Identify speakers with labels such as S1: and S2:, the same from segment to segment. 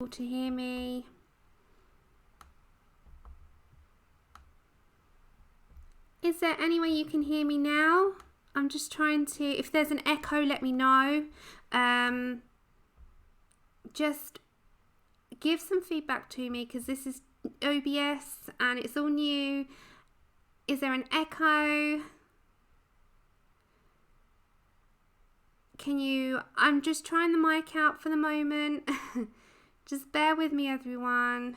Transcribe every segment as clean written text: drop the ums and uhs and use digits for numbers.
S1: able to hear me? Is there any way you can hear me now? I'm just trying to, if there's an echo, let me know. Just give some feedback to me, because this is OBS and it's all new. Is there an echo? Can you, I'm just trying the mic out for the moment. Just bear with me, everyone.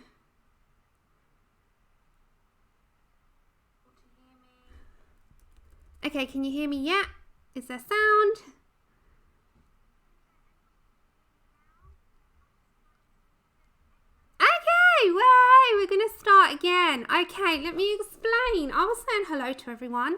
S1: Okay, can you hear me yet? Is there sound? Okay, way, we're going to start again. Okay, let me explain. I was saying hello to everyone.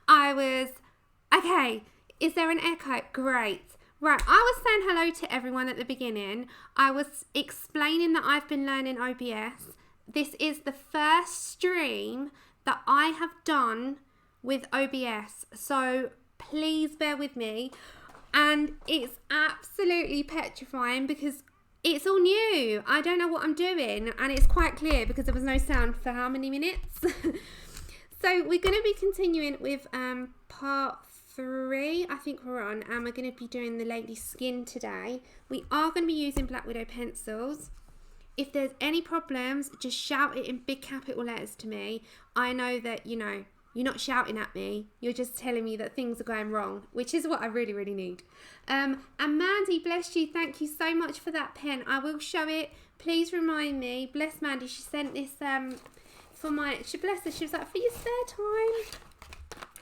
S1: Okay, is there an echo? Great. Right, I was saying hello to everyone at the beginning. I was explaining that I've been learning OBS. This is the first stream that I have done with OBS, so please bear with me. And it's absolutely petrifying because it's all new. I don't know what I'm doing, and it's quite clear because there was no sound for how many minutes. So we're going to be continuing with part 3, I think we're on, and we're going to be doing the lady's skin today. We are going to be using Black Widow pencils. If there's any problems, just shout it in big capital letters to me. I know that, you know, you're not shouting at me, you're just telling me that things are going wrong, which is what I really, really need. And Mandy, bless you, thank you so much for that pen. I will show it. Please remind me. Bless Mandy, she sent this for my, bless her, she was like, for your spare time.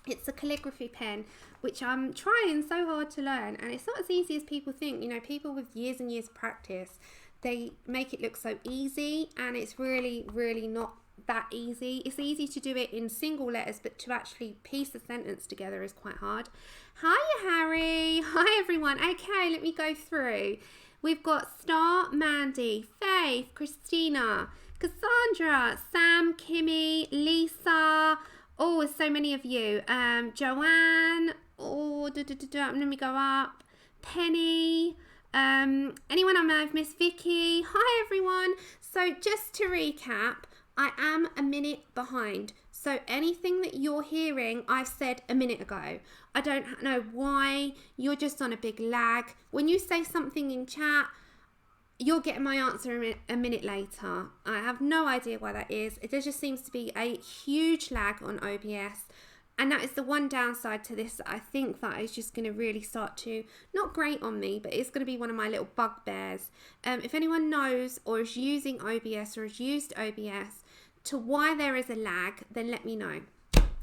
S1: It's a calligraphy pen, which I'm trying so hard to learn, and it's not as easy as people think. You know, people with years and years of practice, they make it look so easy, and it's really, really not that easy. It's easy to do it in single letters, but to actually piece a sentence together is quite hard. Hiya, Harry. Hi, everyone. Okay, let me go through. We've got Star, Mandy, Faith, Christina, Cassandra, Sam, Kimmy, Lisa. Oh, there's so many of you. Joanne. Oh, let me go up. Penny. Anyone I may have missed? Vicky. Hi, everyone. So just to recap, I am a minute behind. So anything that you're hearing, I've said a minute ago. I don't know why. You're just on a big lag. When you say something in chat, you're getting my answer a minute later. I have no idea why that is. There just seems to be a huge lag on OBS. And that is the one downside to this. I think that is just going to really start to, not grate on me, but it's going to be one of my little bugbears. If anyone knows or is using OBS or has used OBS to why there is a lag, then let me know.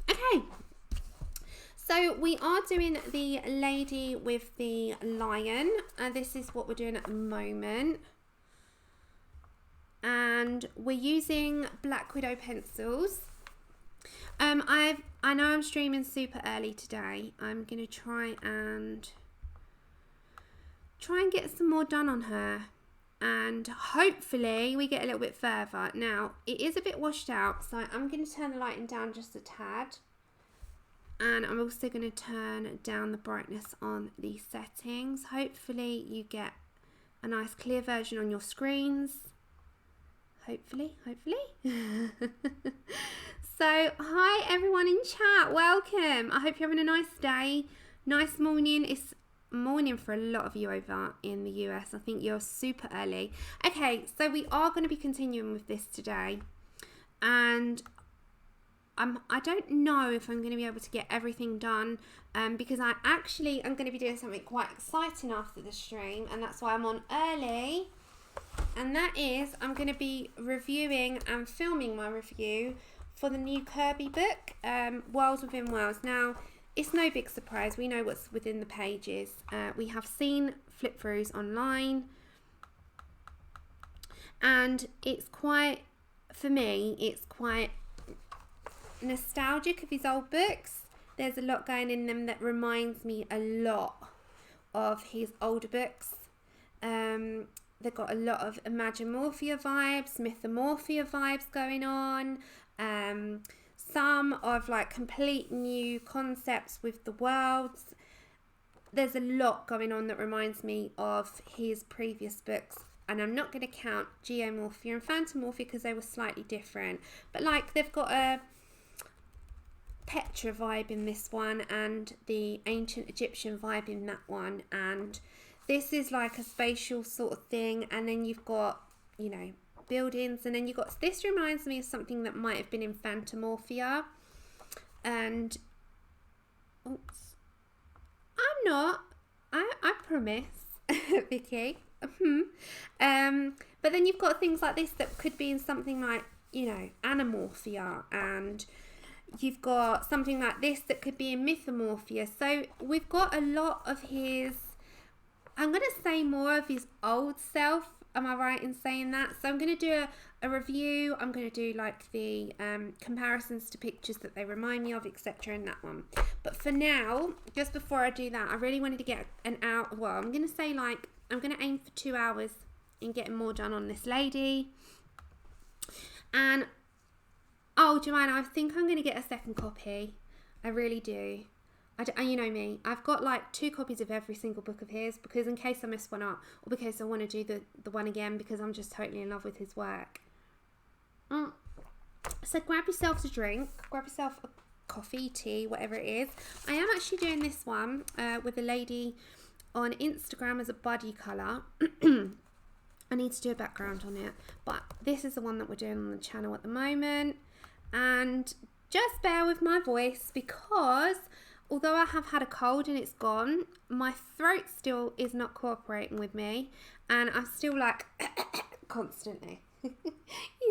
S1: Okay. So we are doing the lady with the lion. This is what we're doing at the moment. And we're using Black Widow pencils. I know I'm streaming super early today. I'm going to try and get some more done on her. And hopefully we get a little bit further. Now, it is a bit washed out, so I'm going to turn the lighting down just a tad. And I'm also going to turn down the brightness on the settings. Hopefully you get a nice clear version on your screens. Hopefully. So, hi everyone in chat. Welcome. I hope you're having a nice day. Nice morning. It's morning for a lot of you over in the US. I think you're super early. Okay, so we are going to be continuing with this today. And I don't know if I'm going to be able to get everything done because I'm going to be doing something quite exciting after the stream, and that's why I'm on early. And that is, I'm going to be reviewing and filming my review for the new Kirby book, Worlds Within Worlds. Now, it's no big surprise. We know what's within the pages. We have seen flip-throughs online. And it's quite, for me, it's quite nostalgic of his old books. There's a lot going in them that reminds me a lot of his older books. They've got a lot of Imagimorphia vibes, Mythomorphia vibes going on. Some of like complete new concepts with the worlds. There's a lot going on that reminds me of his previous books. and I'm not going to count geomorphia and phantomorphia because they were slightly different. But like they've got a Petra vibe in this one and the ancient Egyptian vibe in that one, and this is like a spatial sort of thing, and then you've got, you know, buildings, and then you've got, this reminds me of something that might have been in phantomorphia, and oops, I'm not, I promise, Vicky. But then you've got things like this that could be in something like, you know, anamorphia, and you've got something like this that could be in mythomorphia. So we've got a lot of his, I'm going to say more of his old self. Am I right in saying that? So I'm going to do a review. I'm going to do like the comparisons to pictures that they remind me of, etc. in that one. But for now, just before I do that, I really wanted to get an hour. Well, I'm going to say like, I'm going to aim for 2 hours in getting more done on this lady. And oh, Joanna, I think I'm going to get a second copy. I really do. You know me, I've got like 2 copies of every single book of his, because in case I miss one up, or because I want to do the one again, because I'm just totally in love with his work. So grab yourself a drink, grab yourself a coffee, tea, whatever it is. I am actually doing this one with a lady on Instagram as a body colour. I need to do a background on it, but this is the one that we're doing on the channel at the moment. And just bear with my voice, because although I have had a cold and it's gone, my throat still is not cooperating with me, and I'm still like constantly. You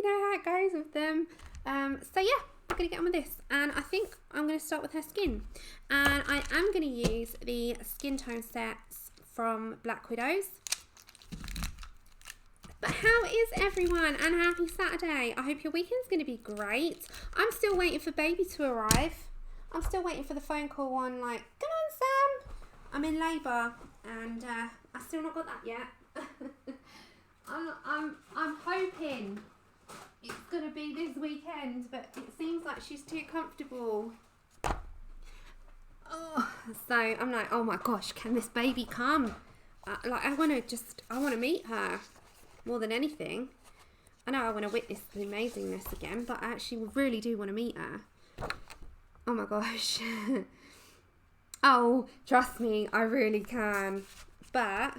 S1: know how it goes with them. So yeah, I'm going to get on with this, and I think I'm going to start with her skin, and I am going to use the skin tone sets from Black Widows. But how is everyone, and happy Saturday. I hope your weekend's going to be great. I'm still waiting for baby to arrive. I'm still waiting for the phone call on, like, come on Sam, I'm in labour, and I still not got that yet. I'm hoping it's going to be this weekend, but it seems like she's too comfortable. Oh, so I'm like, oh my gosh, can this baby come? Like, I want to meet her. More than anything. I know I want to witness the amazingness again, but I actually really do want to meet her. Oh my gosh. Oh, trust me, I really can. But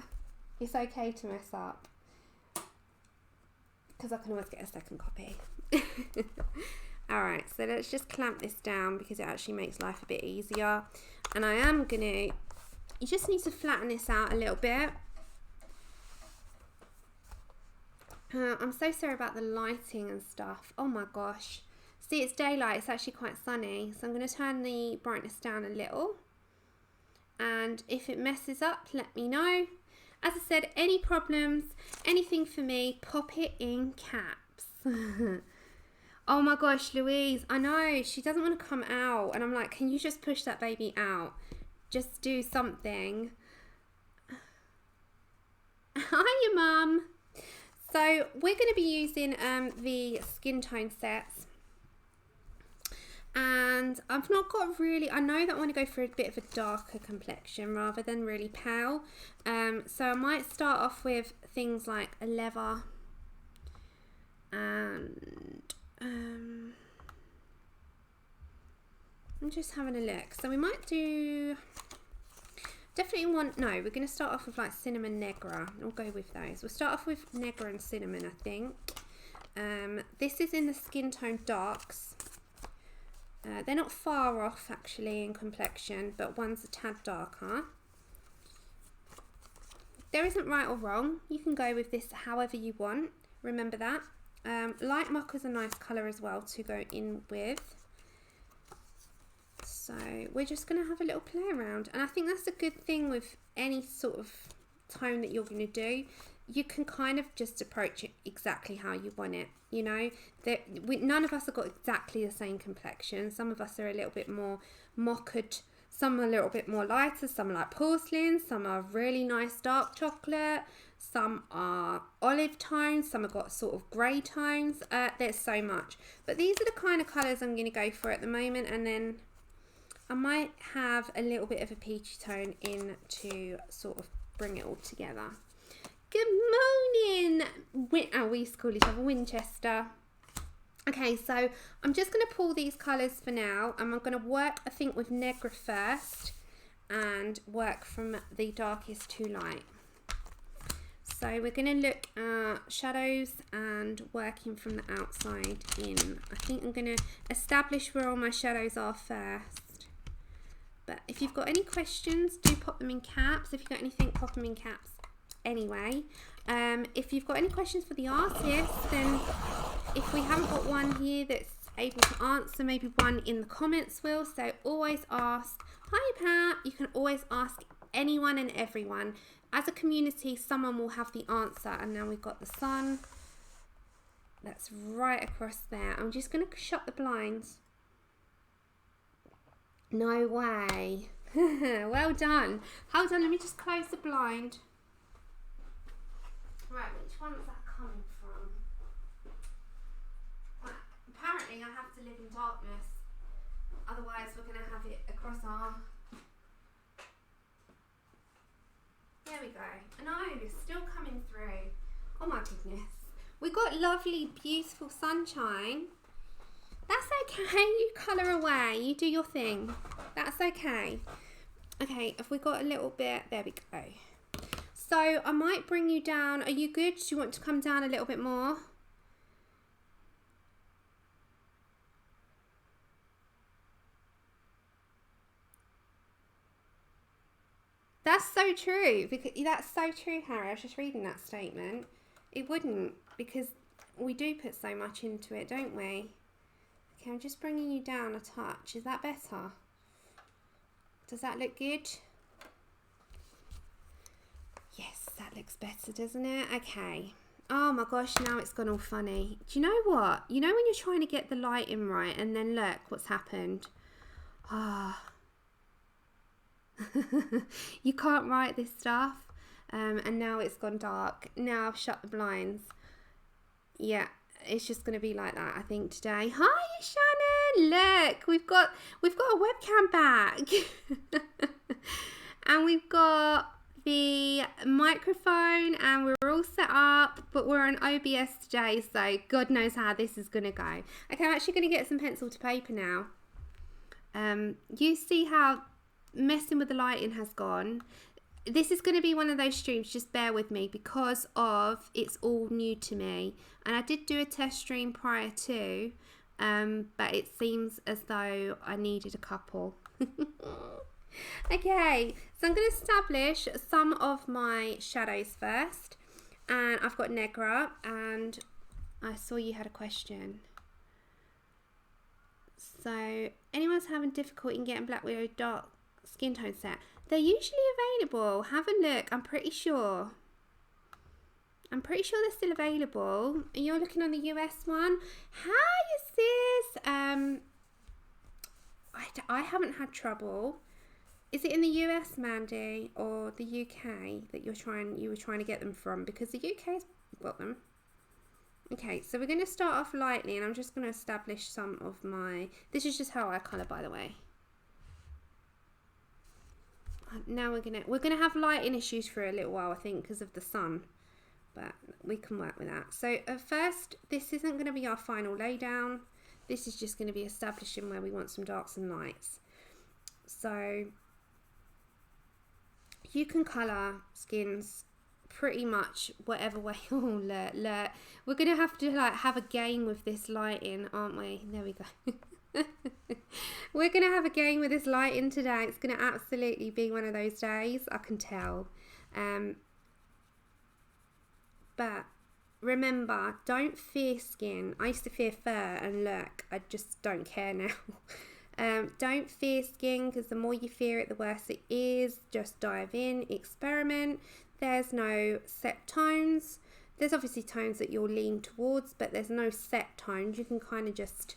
S1: it's okay to mess up, because I can always get a second copy. Alright, so let's just clamp this down, because it actually makes life a bit easier. And I am going to, you just need to flatten this out a little bit. I'm so sorry about the lighting and stuff. Oh my gosh. See, it's daylight. It's actually quite sunny. So I'm going to turn the brightness down a little. And if it messes up, let me know. As I said, any problems, anything for me, pop it in caps. Oh my gosh, Louise. I know. She doesn't want to come out. And I'm like, can you just push that baby out? Just do something. Hiya, Mum. So we're going to be using the skin tone sets, and I've not got really, I know that I want to go for a bit of a darker complexion rather than really pale, so I might start off with things like a leather, and I'm just having a look. So we might do, definitely we're going to start off with like cinnamon negra. We'll go with those. We'll start off with negra and cinnamon, I think. This is in the skin tone darks. They're not far off actually in complexion, but one's a tad darker. There isn't right or wrong. You can go with this however you want. Remember that. Light mocha's a nice colour as well to go in with. So we're just going to have a little play around, and I think that's a good thing with any sort of tone that you're going to do. You can kind of just approach it exactly how you want it, you know. None of us have got exactly the same complexion. Some of us are a little bit more mocha, some are a little bit more lighter, some are like porcelain, some are really nice dark chocolate, some are olive tones, some have got sort of grey tones. There's so much, but these are the kind of colours I'm going to go for at the moment, and then I might have a little bit of a peachy tone in to sort of bring it all together. Good morning. We used to call each other Winchester. Okay, so I'm just going to pull these colours for now. And I'm going to work, I think, with Negra first. And work from the darkest to light. So we're going to look at shadows and working from the outside in. I think I'm going to establish where all my shadows are first. But if you've got any questions, do pop them in caps. If you've got anything, pop them in caps anyway. If you've got any questions for the artist, then if we haven't got one here that's able to answer, maybe one in the comments will. So always ask. Hi Pat, you can always ask anyone and everyone. As a community, someone will have the answer. And now we've got the sun. That's right across there. I'm just going to shut the blinds. No way. Well done. Hold on, let me just close the blind. Right, which one's that coming from? Right, apparently I have to live in darkness. Otherwise we're going to have it across our... There we go. No, it's still coming through. Oh my goodness. We got lovely, beautiful sunshine. That's okay. You colour away. You do your thing. That's okay. Okay, have we got a little bit? There we go. So I might bring you down. Are you good? Do you want to come down a little bit more? That's so true. Because that's so true, Harry. I was just reading that statement. It wouldn't, because we do put so much into it, don't we? Okay, I'm just bringing you down a touch. Is that better? Does that look good? Yes, that looks better, doesn't it? Okay. Oh my gosh, now it's gone all funny. Do you know what? You know when you're trying to get the lighting right and then look what's happened? Ah. You can't write this stuff. And now it's gone dark. Now I've shut the blinds. Yeah, it's just going to be like that, I think, today. Hi, Shannon. Look, we've got a webcam back. And we've got the microphone and we're all set up, but we're on OBS today, so God knows how this is going to go. Okay, I'm actually going to get some pencil to paper now. You see how messing with the lighting has gone. This is going to be one of those streams, just bear with me, because of it's all new to me. And I did do a test stream prior to, but it seems as though I needed a couple. Okay, so I'm going to establish some of my shadows first. And I've got Negra, and I saw you had a question. So, anyone's having difficulty in getting Black Widow dark skin tone set? They're usually available. Have a look. I'm pretty sure they're still available. And you're looking on the US one. Hi, sis. I haven't had trouble. Is it in the US, Mandy, or the UK that you were trying to get them from? Because the UK's got them. Okay, so we're going to start off lightly, and I'm just going to establish some of my... This is just how I colour, by the way. Now we're gonna have lighting issues for a little while, I think, because of the sun, but we can work with that. So at first, this isn't going to be our final laydown. This is just going to be establishing where we want some darks and lights. So you can colour skins pretty much whatever way. Oh, look. We're going to have to have a game with this lighting, aren't we? There we go. We're going to have a game with this lighting today. It's going to absolutely be one of those days, I can tell. But remember, don't fear skin. I used to fear fur, and look, I just don't care now. Don't fear skin, because the more you fear it, the worse it is. Just dive in, experiment. There's no set tones. There's obviously tones that you'll lean towards, but there's no set tones. You can kind of just,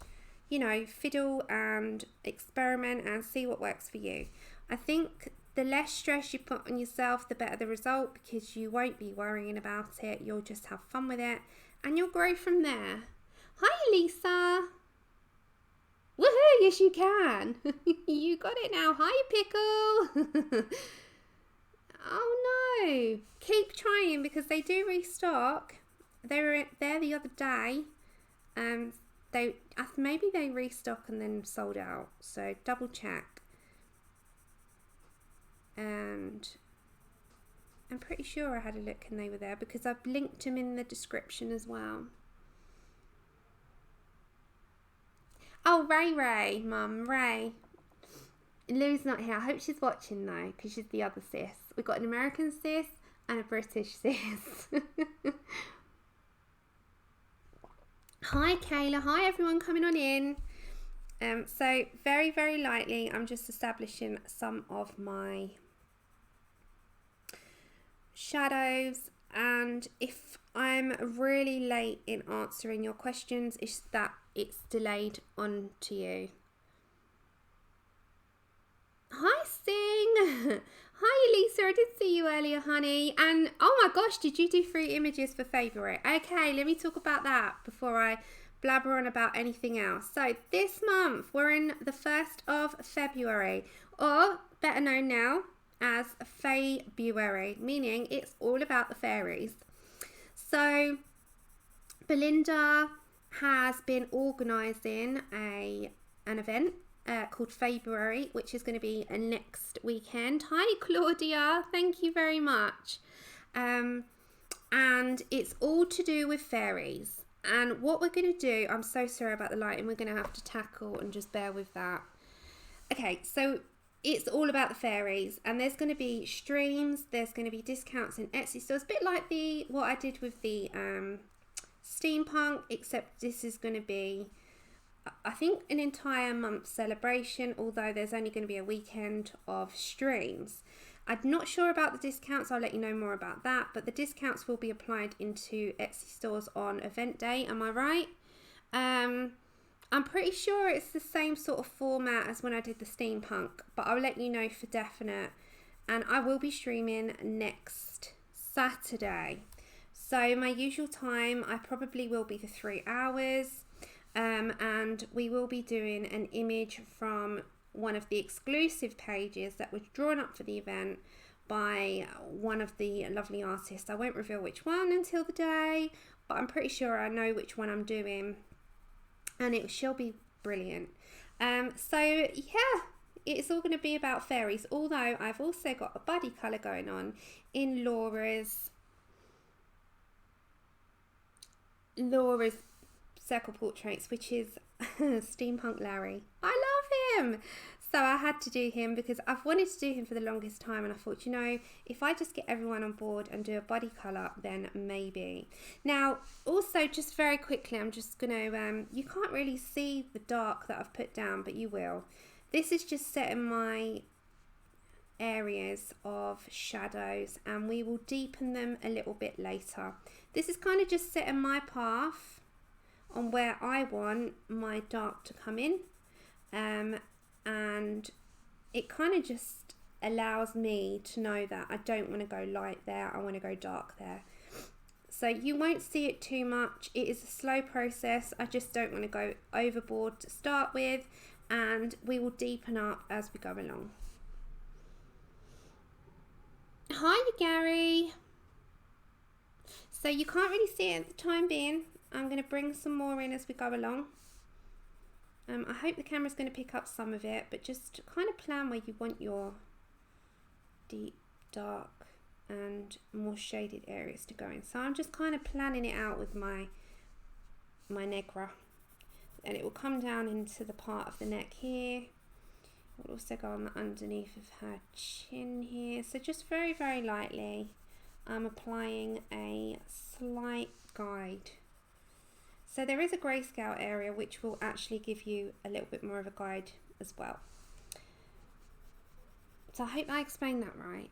S1: you know, fiddle and experiment and see what works for you. I think the less stress you put on yourself, the better the result, because you won't be worrying about it. You'll just have fun with it and you'll grow from there. Hi, Lisa. Woohoo, yes you can. You got it now. Hi, Pickle. Oh no! Keep trying because they do restock. They were there the other day. Maybe they restock and then sold out. So double check. And I'm pretty sure I had a look and they were there because I've linked them in the description as well. Oh, Ray, Mum, Ray. Lou's not here. I hope she's watching though, because she's the other sis. We've got an American sis and a British sis. Hi, Kayla. Hi, everyone coming on in. So very, very lightly, I'm just establishing some of my shadows, and if I'm really late in answering your questions, it's that it's delayed onto you. Hi, Sing. Hi, Elisa. I did see you earlier, honey. And oh my gosh, did you do 3 images for February? Okay, let me talk about that before I blabber on about anything else. So this month, we're in the 1st of February, or better known now as February, meaning it's all about the fairies. So Belinda has been organising an event called February, which is going to be next weekend. Hi, Claudia. Thank you very much. And it's all to do with fairies. And what we're going to do, I'm so sorry about the lighting, we're going to have to tackle and just bear with that. Okay, so it's all about the fairies, and there's going to be streams, there's going to be discounts in Etsy stores, a bit like what I did with the steampunk, except this is going to be, I think, an entire month celebration, although there's only going to be a weekend of streams. I'm not sure about the discounts, I'll let you know more about that, but the discounts will be applied into Etsy stores on event day, am I right? I'm pretty sure it's the same sort of format as when I did the steampunk, but I'll let you know for definite. And I will be streaming next Saturday. So my usual time, I probably will be for 3 hours. And we will be doing an image from one of the exclusive pages that was drawn up for the event by one of the lovely artists. I won't reveal which one until the day, but I'm pretty sure I know which one I'm doing, and it shall be brilliant. So yeah, it's all going to be about fairies, although I've also got a buddy colour going on in Laura's circle portraits, which is Steampunk Larry. I love him. So I had to do him because I've wanted to do him for the longest time, and I thought, you know, if I just get everyone on board and do a body colour, then maybe. Now, also, just very quickly, I'm just going to, you can't really see the dark that I've put down, but you will. This is just setting my areas of shadows, and we will deepen them a little bit later. This is kind of just setting my path on where I want my dark to come in. And it kind of just allows me to know that I don't want to go light there, I want to go dark there. So you won't see it too much. It is a slow process. I just don't want to go overboard to start with, and we will deepen up as we go along. Hi, Gary. So you can't really see it at the time being. I'm going to bring some more in as we go along. I hope the camera's going to pick up some of it, but just kind of plan where you want your deep, dark and more shaded areas to go in. So I'm just kind of planning it out with my negra, and it will come down into the part of the neck here. It will also go on the underneath of her chin here. So just very, very lightly, I'm applying a slight guide. So there is a grayscale area which will actually give you a little bit more of a guide as well. So I hope I explained that right.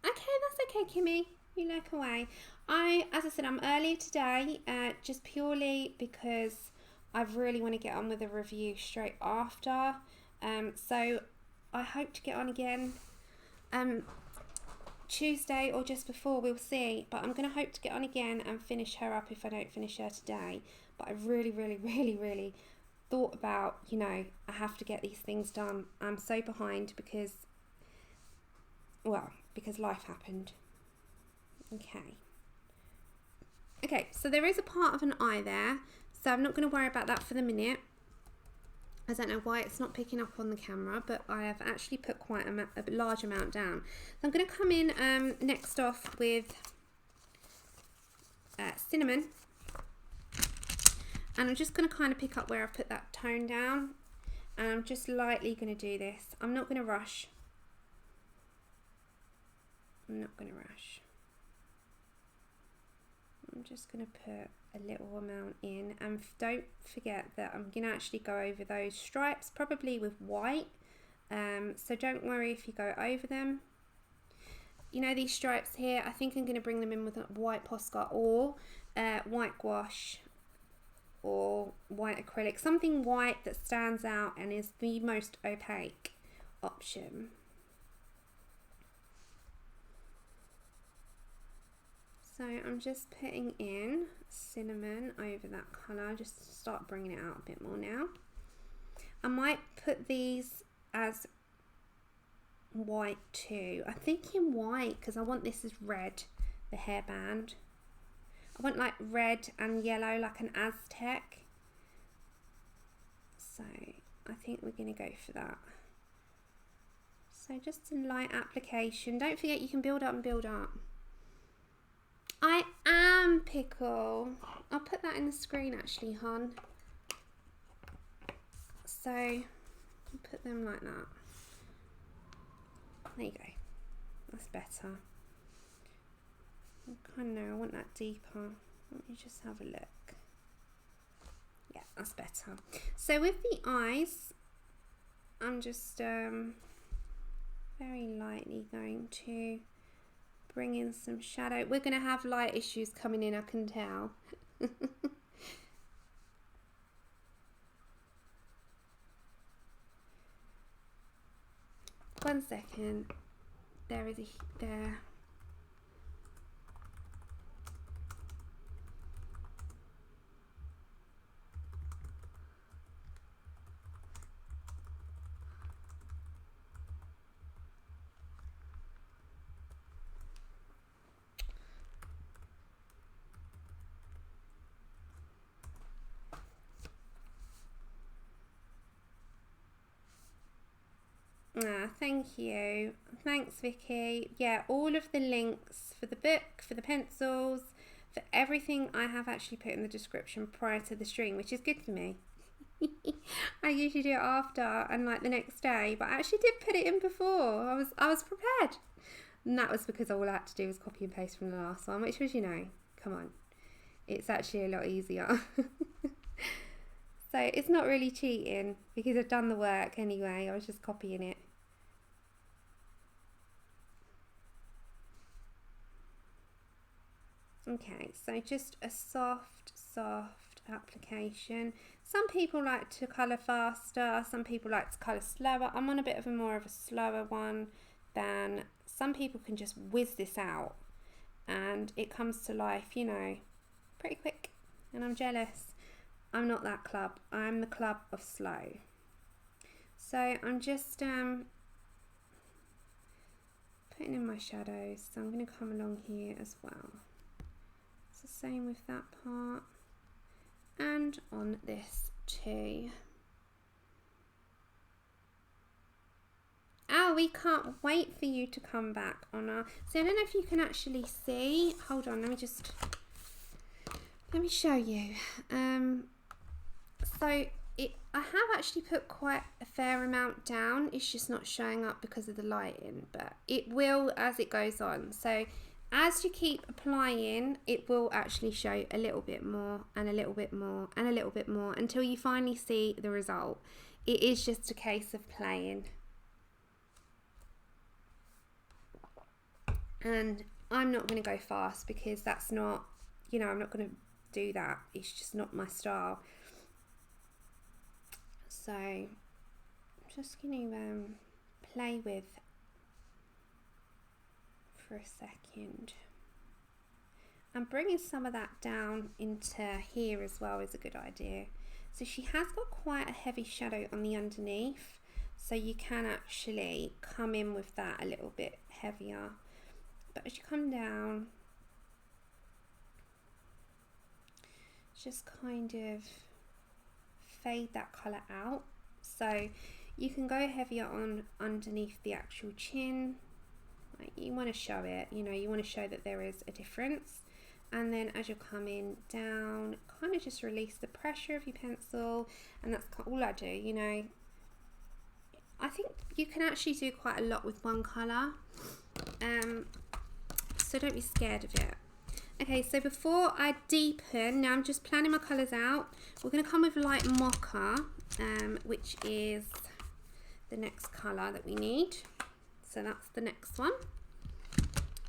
S1: Okay, that's okay, Kimmy. You look away. As I said, I'm early today, just purely because I really want to get on with a review straight after. So I hope to get on again Tuesday or just before, we'll see. But I'm going to hope to get on again and finish her up if I don't finish her today. But I really thought about, you know, I have to get these things done. I'm so behind because, well, because life happened. Okay, so there is a part of an eye there, so I'm not going to worry about that for the minute. I don't know why it's not picking up on the camera, but I have actually put quite a large amount down. So I'm going to come in next off with cinnamon, and I'm just going to kind of pick up where I've put that tone down, and I'm just lightly going to do this. I'm not going to rush. I'm just going to put a little amount in, and don't forget that I'm going to actually go over those stripes, probably with white, so don't worry if you go over them. You know, these stripes here, I think I'm going to bring them in with a white Posca or white gouache or white acrylic, something white that stands out and is the most opaque option. So I'm just putting in cinnamon over that colour, just to start bringing it out a bit more now. I might put these as white too. I'm thinking white because I want this as red, the hairband. I want like red and yellow, like an Aztec. So I think we're going to go for that. So just a light application. Don't forget you can build up and build up. I am Pickle. I'll put that in the screen actually, hon. So I'll put them like that. There you go. That's better. I kind of know I want that deeper. Let me just have a look. Yeah, that's better. So with the eyes, I'm just very lightly going to bring in some shadow. We're going to have light issues coming in, I can tell. 1 second. There. Thank you. Thanks, Vicky. Yeah, all of the links for the book, for the pencils, for everything I have actually put in the description prior to the stream, which is good for me. I usually do it after and like the next day, but I actually did put it in before. I was prepared. And that was because all I had to do was copy and paste from the last one, which was, you know, come on. It's actually a lot easier. So it's not really cheating because I've done the work anyway. I was just copying it. Okay, so just a soft application. Some people like to colour faster, some people like to colour slower. I'm on a bit of a more of a slower one than some people can just whiz this out and it comes to life, you know, pretty quick, and I'm jealous. I'm not that club. I'm the club of slow. So I'm just putting in my shadows. So I'm going to come along here as well. It's the same with that part. And on this too. Oh, we can't wait for you to come back on our... So I don't know if you can actually see. Hold on, let me show you. So I have actually put quite a fair amount down. It's just not showing up because of the lighting, but it will as it goes on. So as you keep applying, it will actually show a little bit more and a little bit more and a little bit more until you finally see the result. It is just a case of playing. And I'm not going to go fast because that's not, you know, I'm not going to do that. It's just not my style. So I'm just going to play with for a second. And bringing some of that down into here as well is a good idea. So she has got quite a heavy shadow on the underneath. So you can actually come in with that a little bit heavier. But as you come down, just kind of fade that colour out. So you can go heavier on underneath the actual chin. Like, you want to show it, you know, you want to show that there is a difference. And then as you're coming down, kind of just release the pressure of your pencil, and that's all I do, you know. I think you can actually do quite a lot with one colour, so don't be scared of it. Okay, so before I deepen, now I'm just planning my colours out. We're going to come with light mocha, which is the next colour that we need. So that's the next one.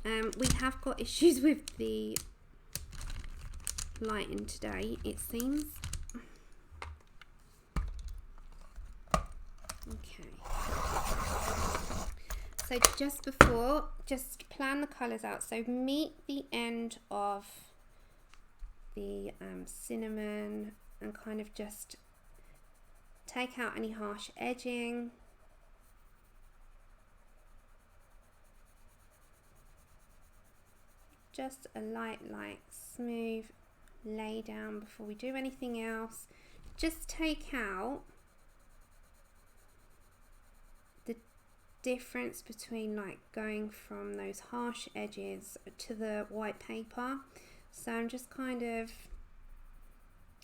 S1: We have got issues with the lighting today, it seems. Okay. So just before, just plan the colours out. So meet the end of the cinnamon and kind of just take out any harsh edging. Just a light, smooth lay down before we do anything else. Just take out the difference between like going from those harsh edges to the white paper. So I'm just kind of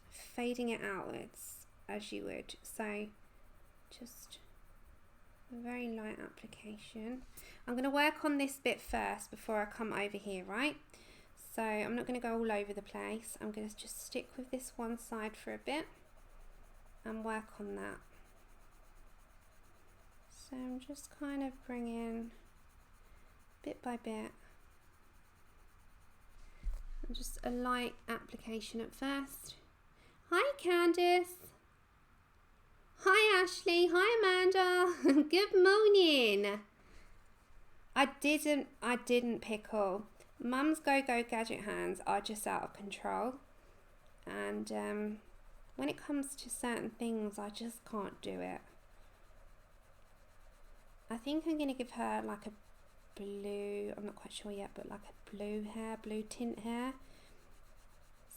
S1: fading it outwards as you would. So just a very light application. I'm going to work on this bit first before I come over here, right? So I'm not going to go all over the place. I'm going to just stick with this one side for a bit and work on that. So I'm just kind of bringing bit by bit. And just a light application at first. Hi Candice. Hi Ashley. Hi Amanda. Good morning. I didn't pickle. Mum's go-go gadget hands are just out of control. And when it comes to certain things, I just can't do it. I think I'm going to give her like a blue, I'm not quite sure yet, but like a blue tint hair.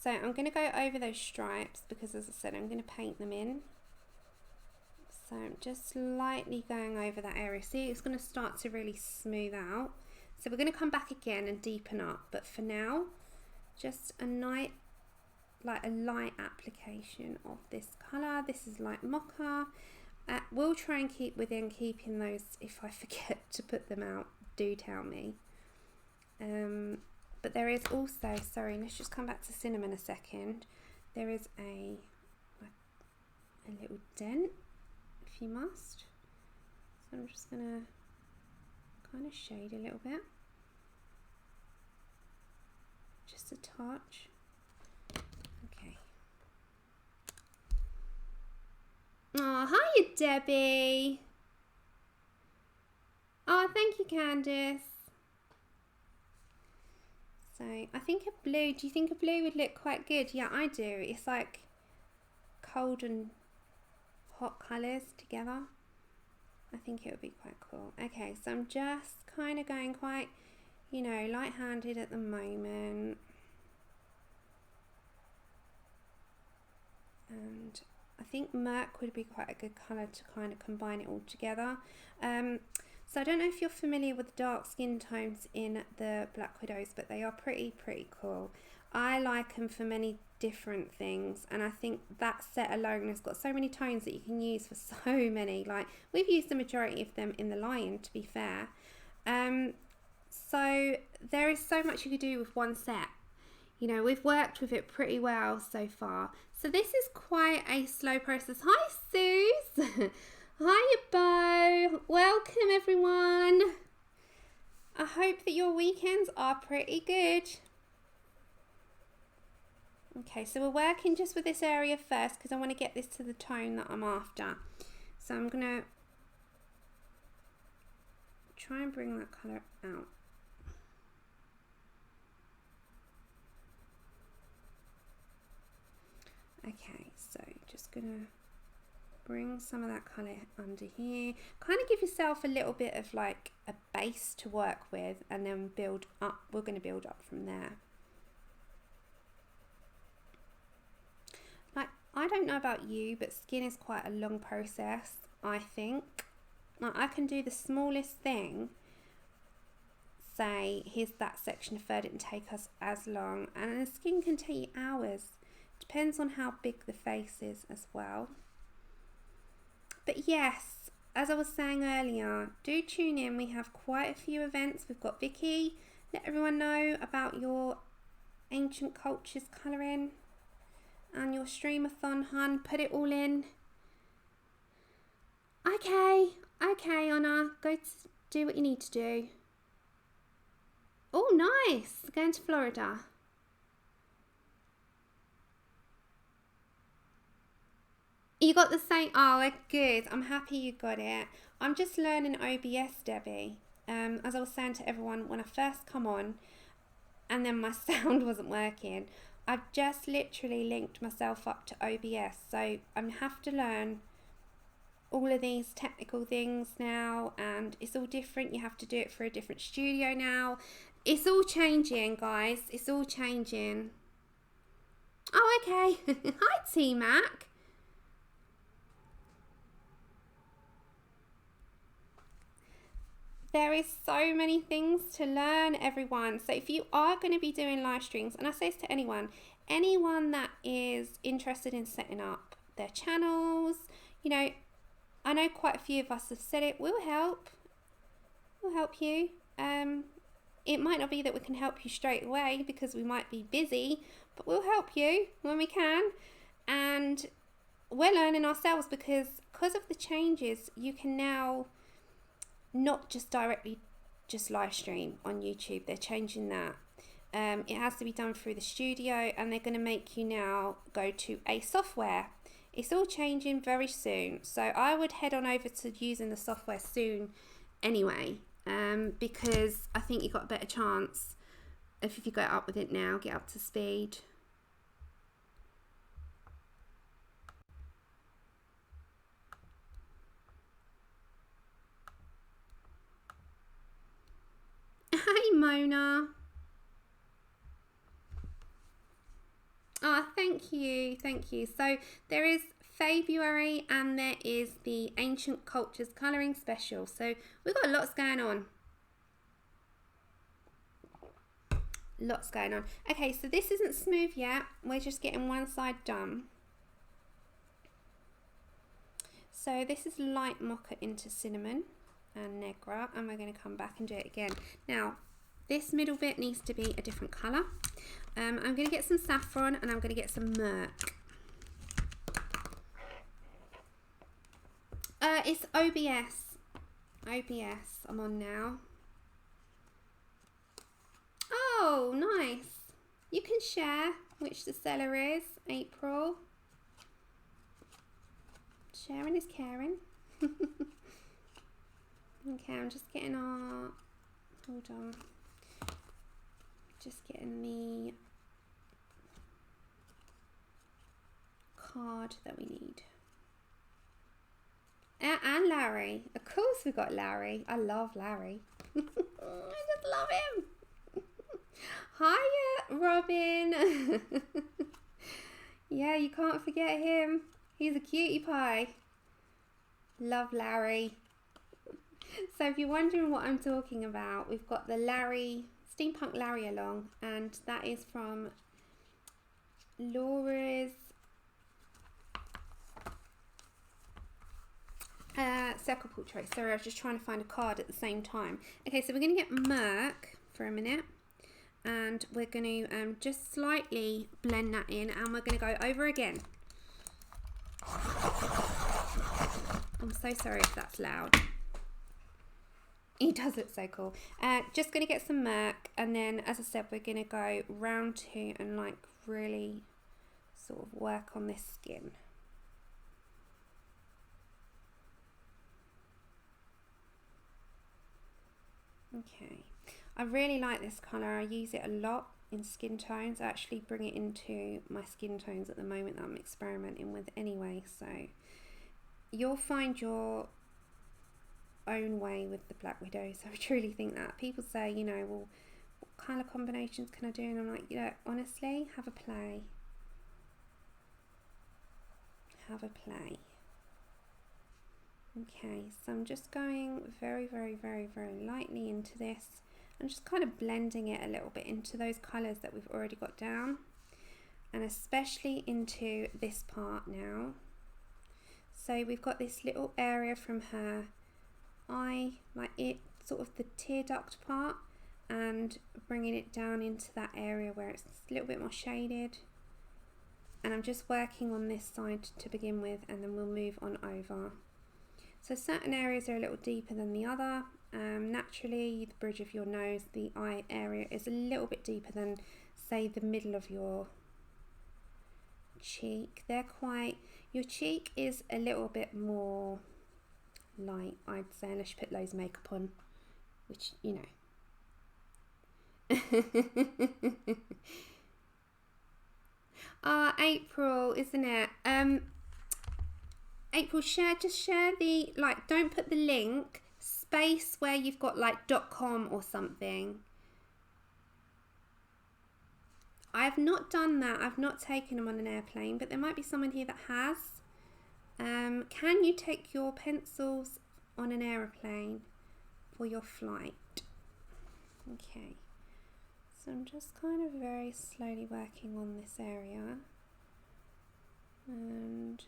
S1: So I'm going to go over those stripes because, as I said, I'm going to paint them in. So I'm just lightly going over that area. See, it's going to start to really smooth out. So we're going to come back again and deepen up. But for now, just a light application of this colour. This is light mocha. We'll try and keep within keeping those. If I forget to put them out, do tell me. But there is also, sorry, let's just come back to cinnamon a second. There is a little dent, if you must. So I'm just going to kind of shade a little bit. Just a touch. Okay. Oh, hiya Debbie. Oh, thank you Candice. So I think a blue, do you think a blue would look quite good? Yeah, I do. It's like cold and hot colours together. I think it would be quite cool. Okay, so I'm just kind of going quite, you know, light-handed at the moment. And I think Merc would be quite a good colour to kind of combine it all together. So I don't know if you're familiar with the dark skin tones in the Black Widows, but they are pretty cool. I like them for many different things, and I think that set alone has got so many tones that you can use for so many. Like, we've used the majority of them in the Lion, to be fair. So there is so much you could do with one set. You know, we've worked with it pretty well so far. So this is quite a slow process. Hi Suze. Hiya Bo. Welcome everyone. I hope that your weekends are pretty good. Okay, so we're working just with this area first because I want to get this to the tone that I'm after. So I'm going to try and bring that colour out. Okay, so just going to bring some of that colour under here. Kind of give yourself a little bit of like a base to work with, and then build up. We're going to build up from there. Like, I don't know about you, but skin is quite a long process, I think. Like, I can do the smallest thing. Say, here's that section of fur, didn't take us as long, and the skin can take you hours. Depends on how big the face is as well. But yes, as I was saying earlier, do tune in. We have quite a few events. We've got Vicky. Let everyone know about your ancient cultures colouring and your streamathon, hun. Put it all in. Okay, Anna. Go do what you need to do. Oh, nice. Going to Florida. You got the same. Oh, good. I'm happy you got it. I'm just learning OBS, Debbie. As I was saying to everyone when I first come on, and then my sound wasn't working, I've just literally linked myself up to OBS. So I have to learn all of these technical things now, and it's all different. You have to do it for a different studio now. It's all changing, guys. It's all changing. Oh, okay. Hi, T-Mac. There is so many things to learn, everyone. So if you are going to be doing live streams, and I say this to anyone that is interested in setting up their channels, you know, I know quite a few of us have said it, we'll help. We'll help you. It might not be that we can help you straight away because we might be busy, but we'll help you when we can. And we're learning ourselves because of the changes, you can now not just directly just live stream on YouTube. They're changing that. It has to be done through the studio, and they're going to make you now go to a software. It's all changing very soon. So I would head on over to using the software soon anyway, because I think you've got a better chance if you get up with it now, get up to speed. Hi, Mona. Oh, thank you. So there is February, and there is the Ancient Cultures Colouring Special. So we've got lots going on. Okay, so this isn't smooth yet. We're just getting one side done. So this is light mocha into cinnamon and Negra, and we're going to come back and do it again. Now, this middle bit needs to be a different colour. I'm going to get some saffron, and I'm going to get some murk. It's OBS. I'm on now. Oh, nice. You can share which the seller is, April. Sharing is caring. Okay, I'm just getting our, hold on. Just getting the card that we need. And Larry. Of course we've got Larry. I love Larry. I just love him. Hiya, Robin. Yeah, you can't forget him. He's a cutie pie. Love Larry. So if you're wondering what I'm talking about, we've got the Larry, Steampunk Larry along, and that is from Laura's circle portrait. Sorry, I was just trying to find a card at the same time. Okay, so we're going to get murk for a minute, and we're going to just slightly blend that in, and we're going to go over again. I'm so sorry if that's loud. He does look so cool. Just going to get some murk, and then, as I said, we're going to go round two and like really sort of work on this skin. Okay, I really like this colour. I use it a lot in skin tones. I actually bring it into my skin tones at the moment that I'm experimenting with anyway, so you'll find your own way with the Black Widow. So I truly think that. People say, you know, well, what colour combinations can I do? And I'm like, you know, honestly, have a play. Have a play. Okay, so I'm just going very, very, very, very lightly into this. I'm just kind of blending it a little bit into those colours that we've already got down, and especially into this part now. So we've got this little area from her eye, like it, sort of the tear duct part, and bringing it down into that area where it's a little bit more shaded. And I'm just working on this side to begin with, and then we'll move on over. So certain areas are a little deeper than the other. Naturally, the bridge of your nose, the eye area, is a little bit deeper than, say, the middle of your cheek. They're quite, your cheek is a little bit more light, I'd say, unless you put loads of makeup on, which, you know. April, isn't it? April, just share the, like, don't put the link, space where you've got like .com or something. I've not done that. I've not taken them on an airplane, but there might be someone here that has. Can you take your pencils on an aeroplane for your flight? Okay. So I'm just kind of very slowly working on this area. And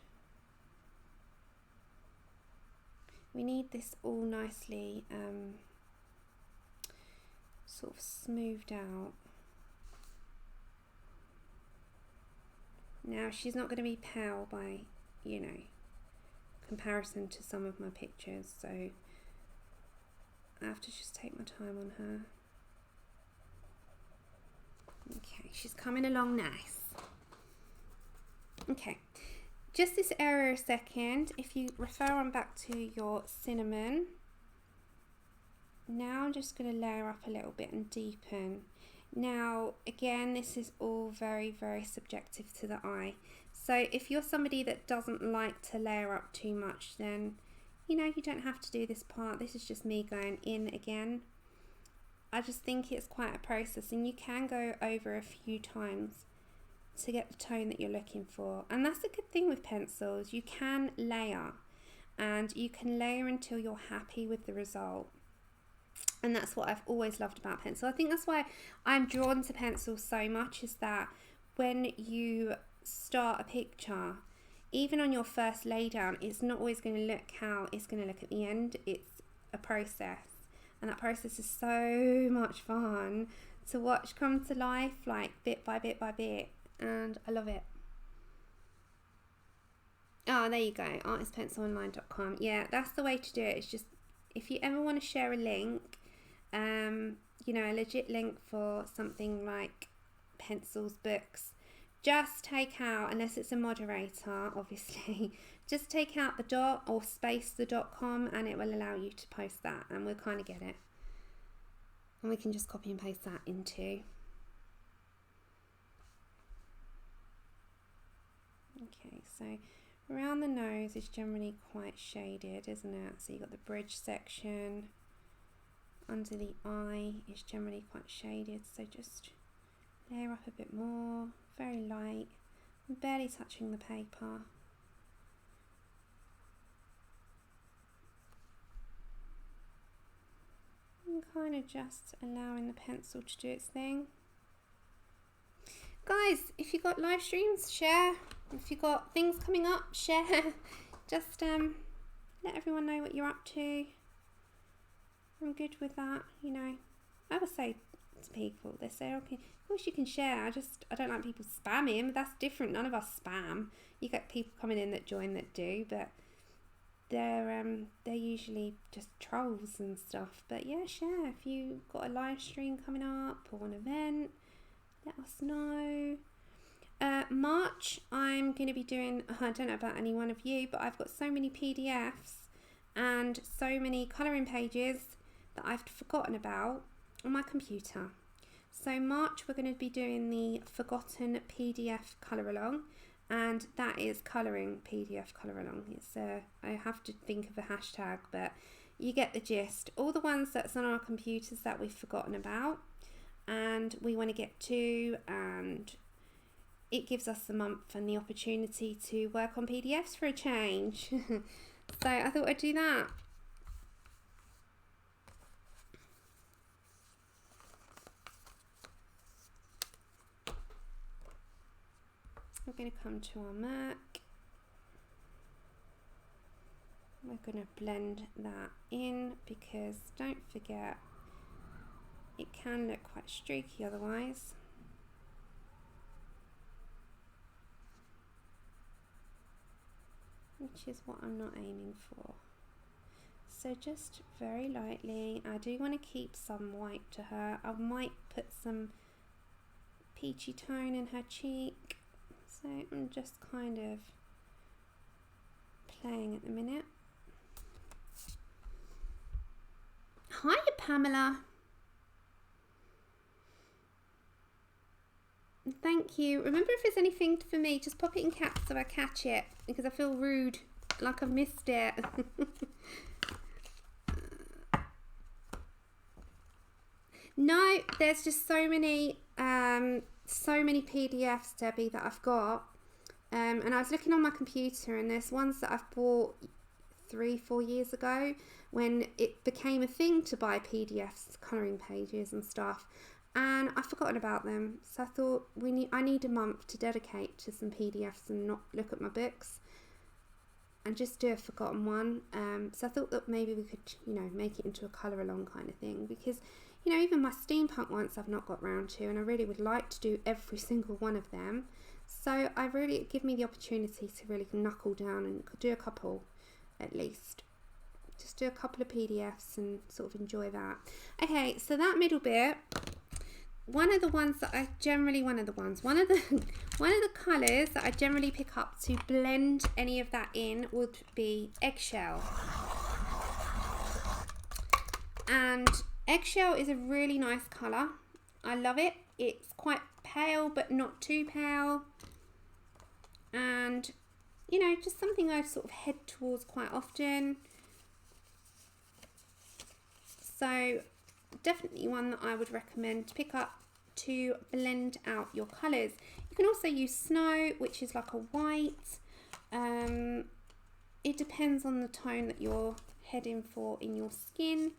S1: we need this all nicely sort of smoothed out. Now, she's not going to be pale by, you know, comparison to some of my pictures, so I have to just take my time on her. Okay, she's coming along nice. Okay, just this area a second. If you refer on back to your cinnamon, now I'm just going to layer up a little bit and deepen. Now, again, this is all very, very subjective to the eye. So if you're somebody that doesn't like to layer up too much, then, you know, you don't have to do this part. This is just me going in again. I just think it's quite a process, and you can go over a few times to get the tone that you're looking for. And that's a good thing with pencils. You can layer, and you can layer until you're happy with the result. And that's what I've always loved about pencil. I think that's why I'm drawn to pencils so much, is that when you start a picture, even on your first laydown, it's not always going to look how it's going to look at the end. It's a process. And that process is so much fun to watch come to life, like bit by bit by bit. And I love it. Oh, there you go. artistpencilonline.com. Yeah, that's the way to do it. It's just, if you ever want to share a link, you know, a legit link for something like pencils, books, just take out, unless it's a moderator, obviously, just take out the dot or space the .com, and it will allow you to post that, and we'll kind of get it. And we can just copy and paste that into. Okay, so around the nose is generally quite shaded, isn't it? So you've got the bridge section. Under the eye is generally quite shaded, so just layer up a bit more, very light, barely touching the paper. And kind of just allowing the pencil to do its thing. Guys, if you've got live streams, share. If you've got things coming up, share. Just let everyone know what you're up to. I'm good with that, you know. I would say to people, they say, okay, of course you can share. I don't like people spamming, but that's different. None of us spam. You get people coming in that join that do, but they're usually just trolls and stuff. But yeah, share. If you've got a live stream coming up or an event, let us know. March, I'm going to be doing, I don't know about any one of you, but I've got so many PDFs and so many colouring pages that I've forgotten about on my computer. So March, we're going to be doing the Forgotten PDF colour along, and that is colouring PDF colour along. It's I have to think of a hashtag, but you get the gist. All the ones that's on our computers that we've forgotten about and we want to get to, and it gives us the month and the opportunity to work on PDFs for a change. So I thought I'd do that. We're going to come to our Mac. We're going to blend that in because don't forget it can look quite streaky otherwise. Which is what I'm not aiming for. So just very lightly, I do want to keep some white to her. I might put some peachy tone in her cheek. So I'm just kind of playing at the minute. Hiya, Pamela. Thank you. Remember, if there's anything for me, just pop it in caps so I catch it, because I feel rude, like I've missed it. No, there's just so many PDFs, Debbie, that I've got. And I was looking on my computer, and there's ones that I've bought 3-4 years ago when it became a thing to buy PDFs, colouring pages and stuff. And I've forgotten about them, so I thought I need a month to dedicate to some PDFs and not look at my books and just do a forgotten one. So I thought that maybe we could, make it into a colour along kind of thing, because even my steampunk ones I've not got round to, and I really would like to do every single one of them. So I really give me the opportunity to really knuckle down and do a couple at least. Just do a couple of PDFs and sort of enjoy that. Okay, so that middle bit. One of the colours that I generally pick up to blend any of that in would be eggshell. And eggshell is a really nice colour. I love it. It's quite pale but not too pale. And just something I sort of head towards quite often. So definitely one that I would recommend to pick up to blend out your colours. You can also use snow, which is like a white. It depends on the tone that you're heading for in your skin.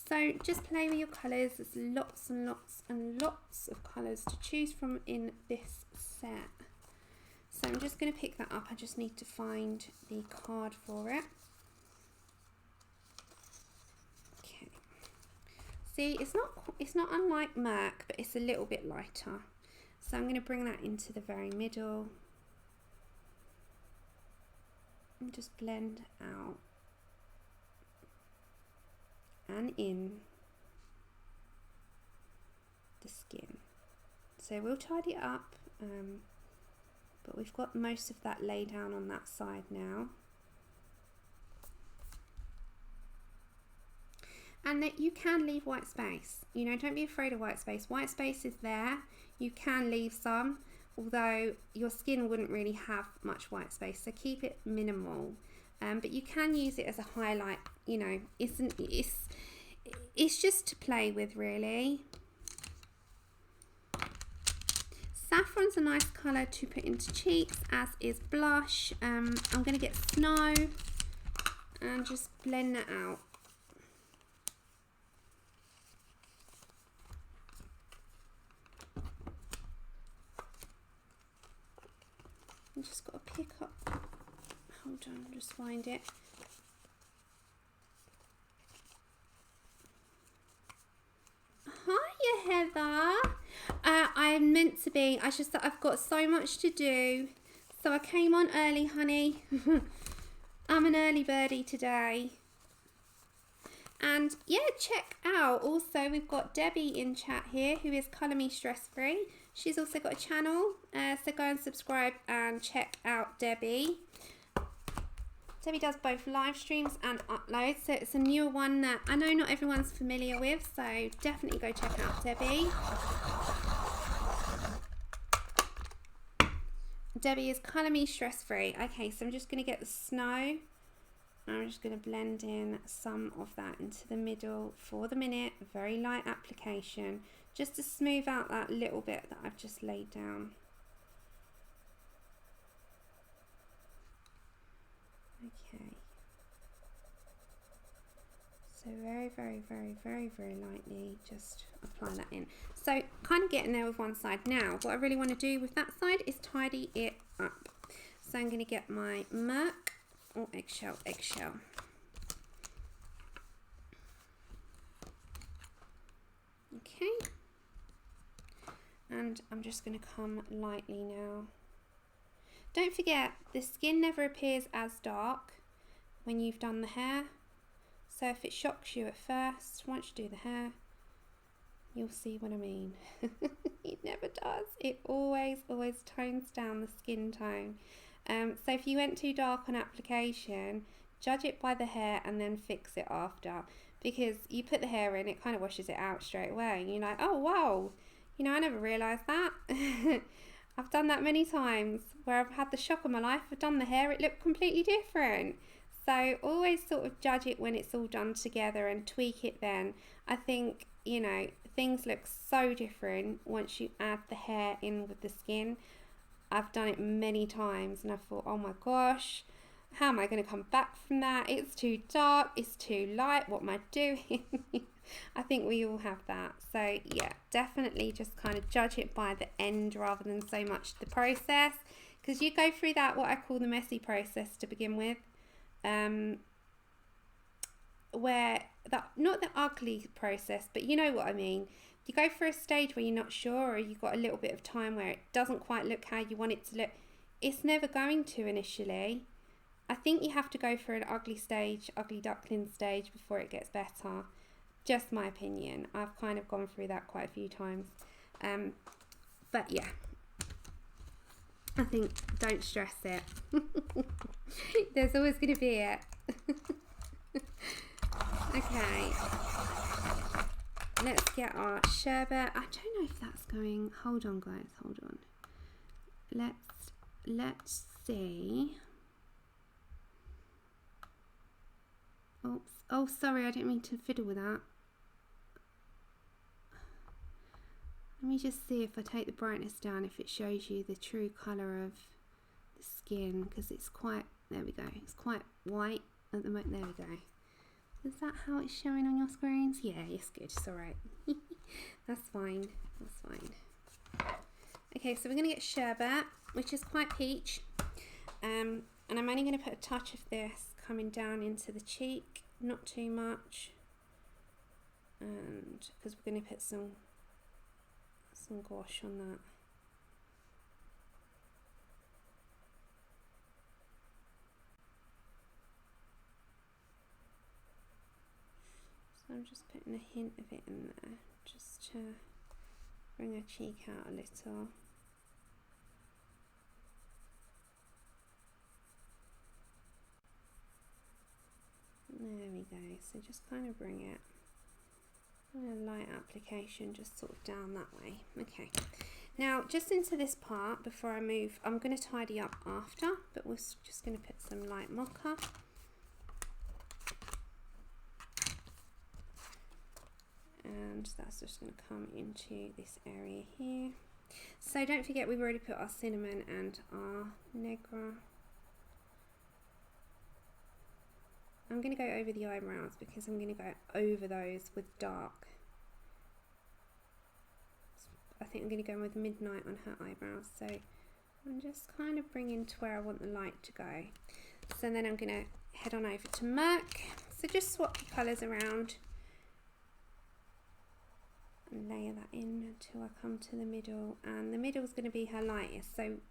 S1: So just play with your colours. There's lots and lots and lots of colours to choose from in this set. So I'm just going to pick that up. I just need to find the card for it. See, it's not unlike Merc, but it's a little bit lighter. So I'm going to bring that into the very middle and just blend out and in the skin. So we'll tidy it up, but we've got most of that laid down on that side now. And that you can leave white space. Don't be afraid of white space. White space is there. You can leave some, although your skin wouldn't really have much white space. So keep it minimal. But you can use it as a highlight. It's just to play with, really. Saffron's a nice colour to put into cheeks, as is blush. I'm going to get snow and just blend that out. I just got to pick up, hold on, just find it. Hiya, Heather. I'm meant to be, I just thought I've got so much to do, so I came on early, honey. I'm an early birdie today. And yeah, check out, also we've got Debbie in chat here, who is Colour Me Stress Free. She's also got a channel, so go and subscribe and check out Debbie. Debbie does both live streams and uploads, so it's a newer one that I know not everyone's familiar with, so definitely go check out Debbie. Debbie is colour me stress free. Okay, so I'm just going to get the snow. I'm just going to blend in some of that into the middle for the minute. Very light application, just to smooth out that little bit that I've just laid down. Okay. So very, very, very, very, very lightly just apply that in. So kind of getting there with one side. Now, what I really want to do with that side is tidy it up. So I'm going to get my Merc or eggshell. Okay. And I'm just going to come lightly now. Don't forget, the skin never appears as dark when you've done the hair. So if it shocks you at first, once you do the hair, you'll see what I mean. It never does. It always tones down the skin tone. So if you went too dark on application, judge it by the hair and then fix it after. Because you put the hair in, it kind of washes it out straight away. And you're like, oh wow, you know, I never realised that. I've done that many times where I've had the shock of my life. I've done the hair, it looked completely different. So always sort of judge it when it's all done together and tweak it then. I think, you know, things look so different once you add the hair in with the skin. I've done it many times and I thought, oh my gosh, how am I going to come back from that? It's too dark, it's too light, what am I doing? I think we all have that. So yeah, definitely just kind of judge it by the end rather than so much the process, because you go through that, what I call the messy process to begin with, where that, not the ugly process, but you know what I mean. You go through a stage where you're not sure, or you've got a little bit of time where it doesn't quite look how you want it to look. It's never going to initially. I think you have to go through an ugly stage, ugly duckling stage before it gets better. Just my opinion. I've kind of gone through that quite a few times. But yeah, I think don't stress it. There's always going to be it. Okay. Let's get our sherbet. I don't know if that's going. Hold on, guys. Hold on. Let's see. Oops. Oh, sorry. I didn't mean to fiddle with that. Let me just see if I take the brightness down, if it shows you the true colour of the skin, because it's quite, there we go, it's quite white at the moment. There we go. Is that how it's showing on your screens? Yeah, it's good, it's alright. That's fine, that's fine. Okay, so we're going to get sherbet, which is quite peach, and I'm only going to put a touch of this coming down into the cheek, not too much, and because we're going to put some gouache on that. So I'm just putting a hint of it in there, just to bring her cheek out a little. There we go, so just kind of bring it. A light application just sort of down that way. Okay, now just into this part before I move, I'm going to tidy up after, but we're just going to put some light mocha. And that's just going to come into this area here. So don't forget, we've already put our cinnamon and our negra. I'm going to go over the eyebrows because I'm going to go over those with dark. I think I'm going to go with midnight on her eyebrows. So I'm just kind of bringing to where I want the light to go. So then I'm going to head on over to Merc. So just swap the colours around and layer that in until I come to the middle. And the middle is going to be her lightest. So I'm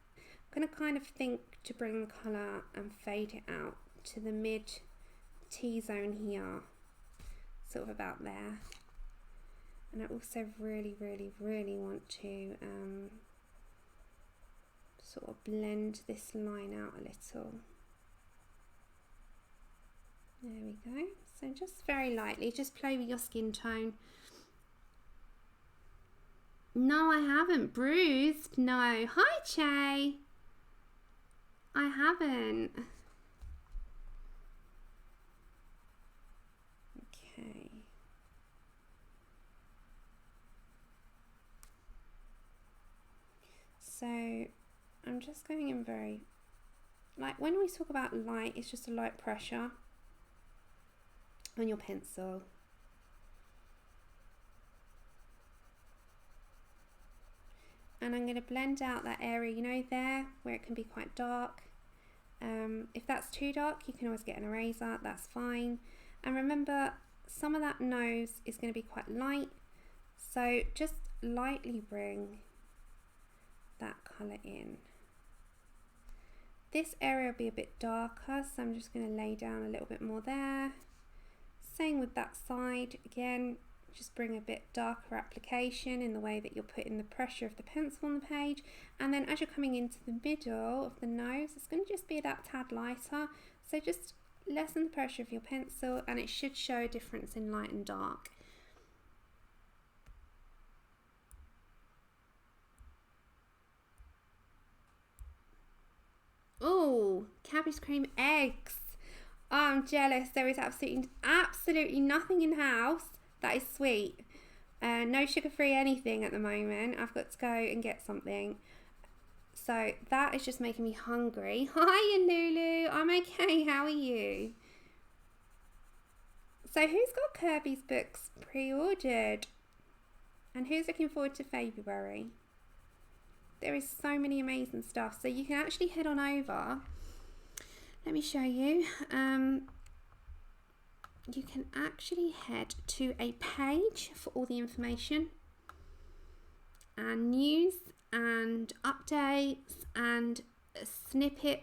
S1: going to kind of think to bring the colour and fade it out to the mid T-zone here, sort of about there. And I also really want to sort of blend this line out a little. There we go. So just very lightly, just play with your skin tone. No, I haven't bruised. No. Hi, Che. I haven't. Okay. So I'm just going in very, like when we talk about light, it's just a light pressure on your pencil. And I'm going to blend out that area, you know, there where it can be quite dark. If that's too dark, you can always get an eraser, that's fine. And remember, some of that nose is going to be quite light, so just lightly bring that colour in. This area will be a bit darker, so I'm just going to lay down a little bit more there. Same with that side, again, just bring a bit darker application in the way that you're putting the pressure of the pencil on the page. And then as you're coming into the middle of the nose, it's going to just be that tad lighter. So just lessen the pressure of your pencil and it should show a difference in light and dark. Oh, cabbage cream eggs. Oh, I'm jealous. There is absolutely nothing in the house that is sweet. No sugar-free anything at the moment. I've got to go and get something. So that is just making me hungry. Hi, Lulu. I'm okay. How are you? So who's got Kirby's books pre-ordered? And who's looking forward to February? There is so many amazing stuff. So you can actually head on over. Let me show you. You can actually head to a page for all the information and news and updates and a snippet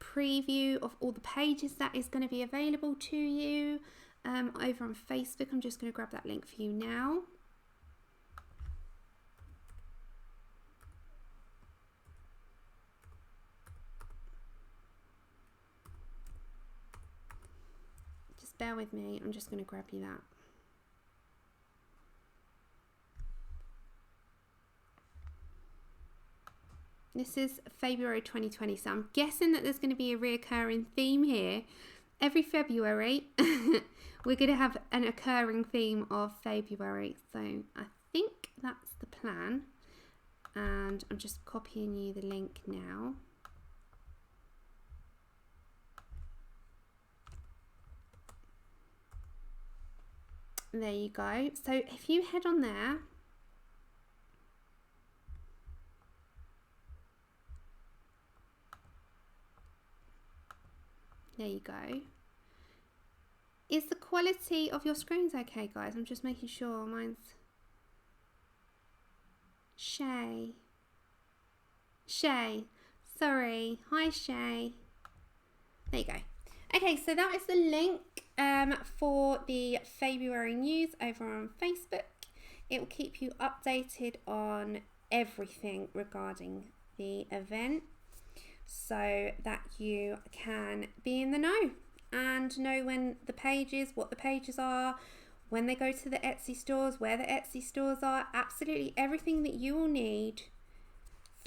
S1: preview of all the pages that is going to be available to you over on Facebook. I'm just going to grab that link for you now. Just bear with me, I'm just going to grab you that. This is February 2020, so I'm guessing that there's going to be a reoccurring theme here. Every February, we're going to have an occurring theme of February. So I think that's the plan. And I'm just copying you the link now. There you go. So if you head on there, there you go. Is the quality of your screens okay, guys? I'm just making sure mine's... Shay. Sorry. Hi, Shay. There you go. Okay, so that is the link for the February news over on Facebook. It will keep you updated on everything regarding the event so that you can be in the know and know when the pages, what the pages are, when they go to the Etsy stores, where the Etsy stores are. Absolutely everything that you will need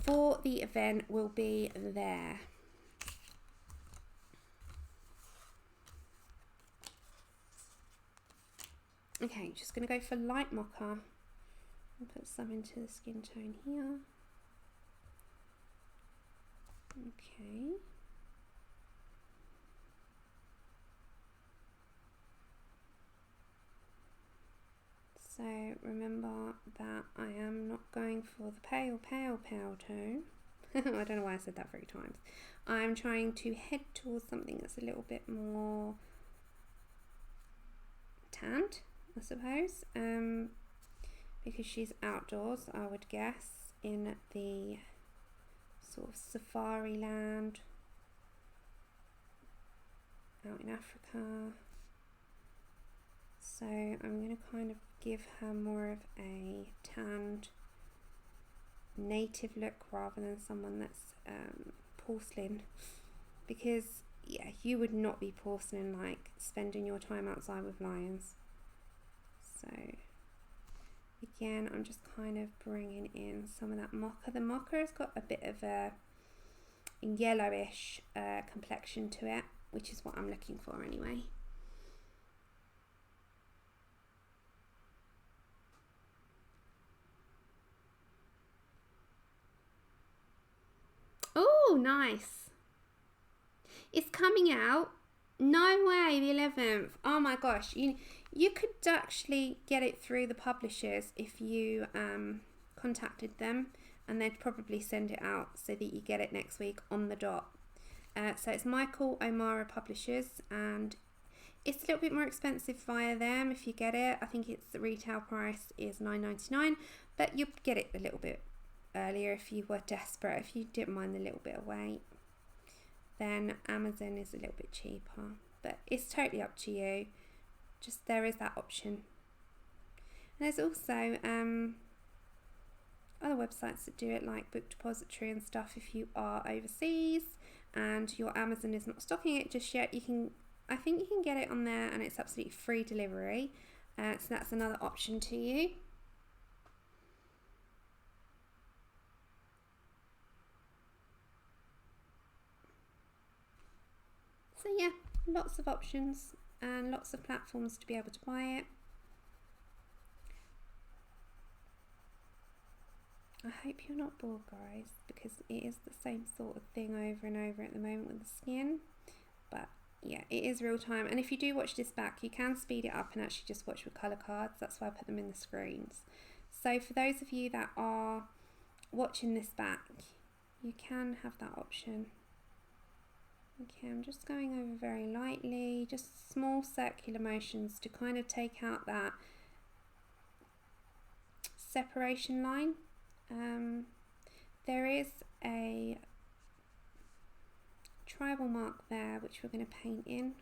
S1: for the event will be there. Okay, just going to go for light mocha and put some into the skin tone here. Okay. So remember that I am not going for the pale tone. I don't know why I said that 3 times. I'm trying to head towards something that's a little bit more tanned, I suppose, because she's outdoors, I would guess, in the sort of safari land out in Africa. So I'm going to kind of give her more of a tanned native look rather than someone that's porcelain, because yeah, you would not be porcelain like spending your time outside with lions. So again, I'm just kind of bringing in some of that mocha. The mocha has got a bit of a yellowish complexion to it, which is what I'm looking for anyway. Oh, nice. It's coming out. No way, the 11th. Oh my gosh. You could actually get it through the publishers if you contacted them, and they'd probably send it out so that you get it next week on the dot. So it's Michael O'Mara Publishers, and it's a little bit more expensive via them if you get it. I think the retail price is $9.99, but you'll get it a little bit earlier if you were desperate. If you didn't mind the little bit of wait, then Amazon is a little bit cheaper, but it's totally up to you. Just there is that option. And there's also other websites that do it, like Book Depository and stuff. If you are overseas and your Amazon is not stocking it just yet, I think you can get it on there, and it's absolutely free delivery. So that's another option to you. So yeah, lots of options and lots of platforms to be able to buy it. I hope you're not bored, guys, because it is the same sort of thing over and over at the moment with the skin. But yeah, it is real time. And if you do watch this back, you can speed it up and actually just watch with colour cards. That's why I put them in the screens. So for those of you that are watching this back, you can have that option. Okay, I'm just going over very lightly, just small circular motions to kind of take out that separation line. There is a tribal mark there which we're going to paint in.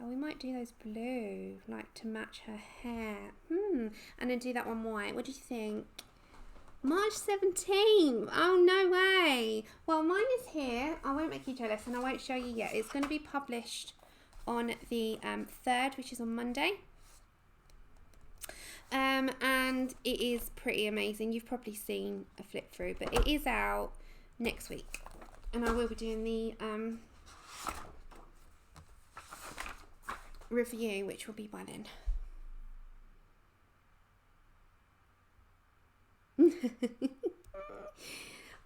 S1: Oh, we might do those blue, like to match her hair. And then do that one white. What do you think? March 17th. Oh, no way. Well, mine is here. I won't make you jealous, and I won't show you yet. It's going to be published on the 3rd, which is on Monday. And it is pretty amazing. You've probably seen a flip through, but it is out next week. And I will be doing the review, which will be by then.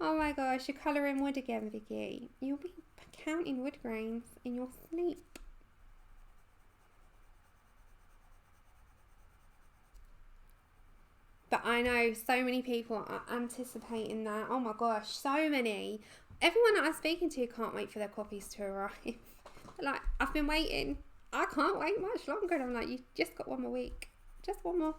S1: Oh my gosh, you're colouring wood again, Vicky. You'll be counting wood grains in your sleep. But I know so many people are anticipating that. Oh my gosh, so many. Everyone that I'm speaking to can't wait for their copies to arrive. Like, I've been waiting. I can't wait much longer. And I'm like, you just got one more week. Just one more.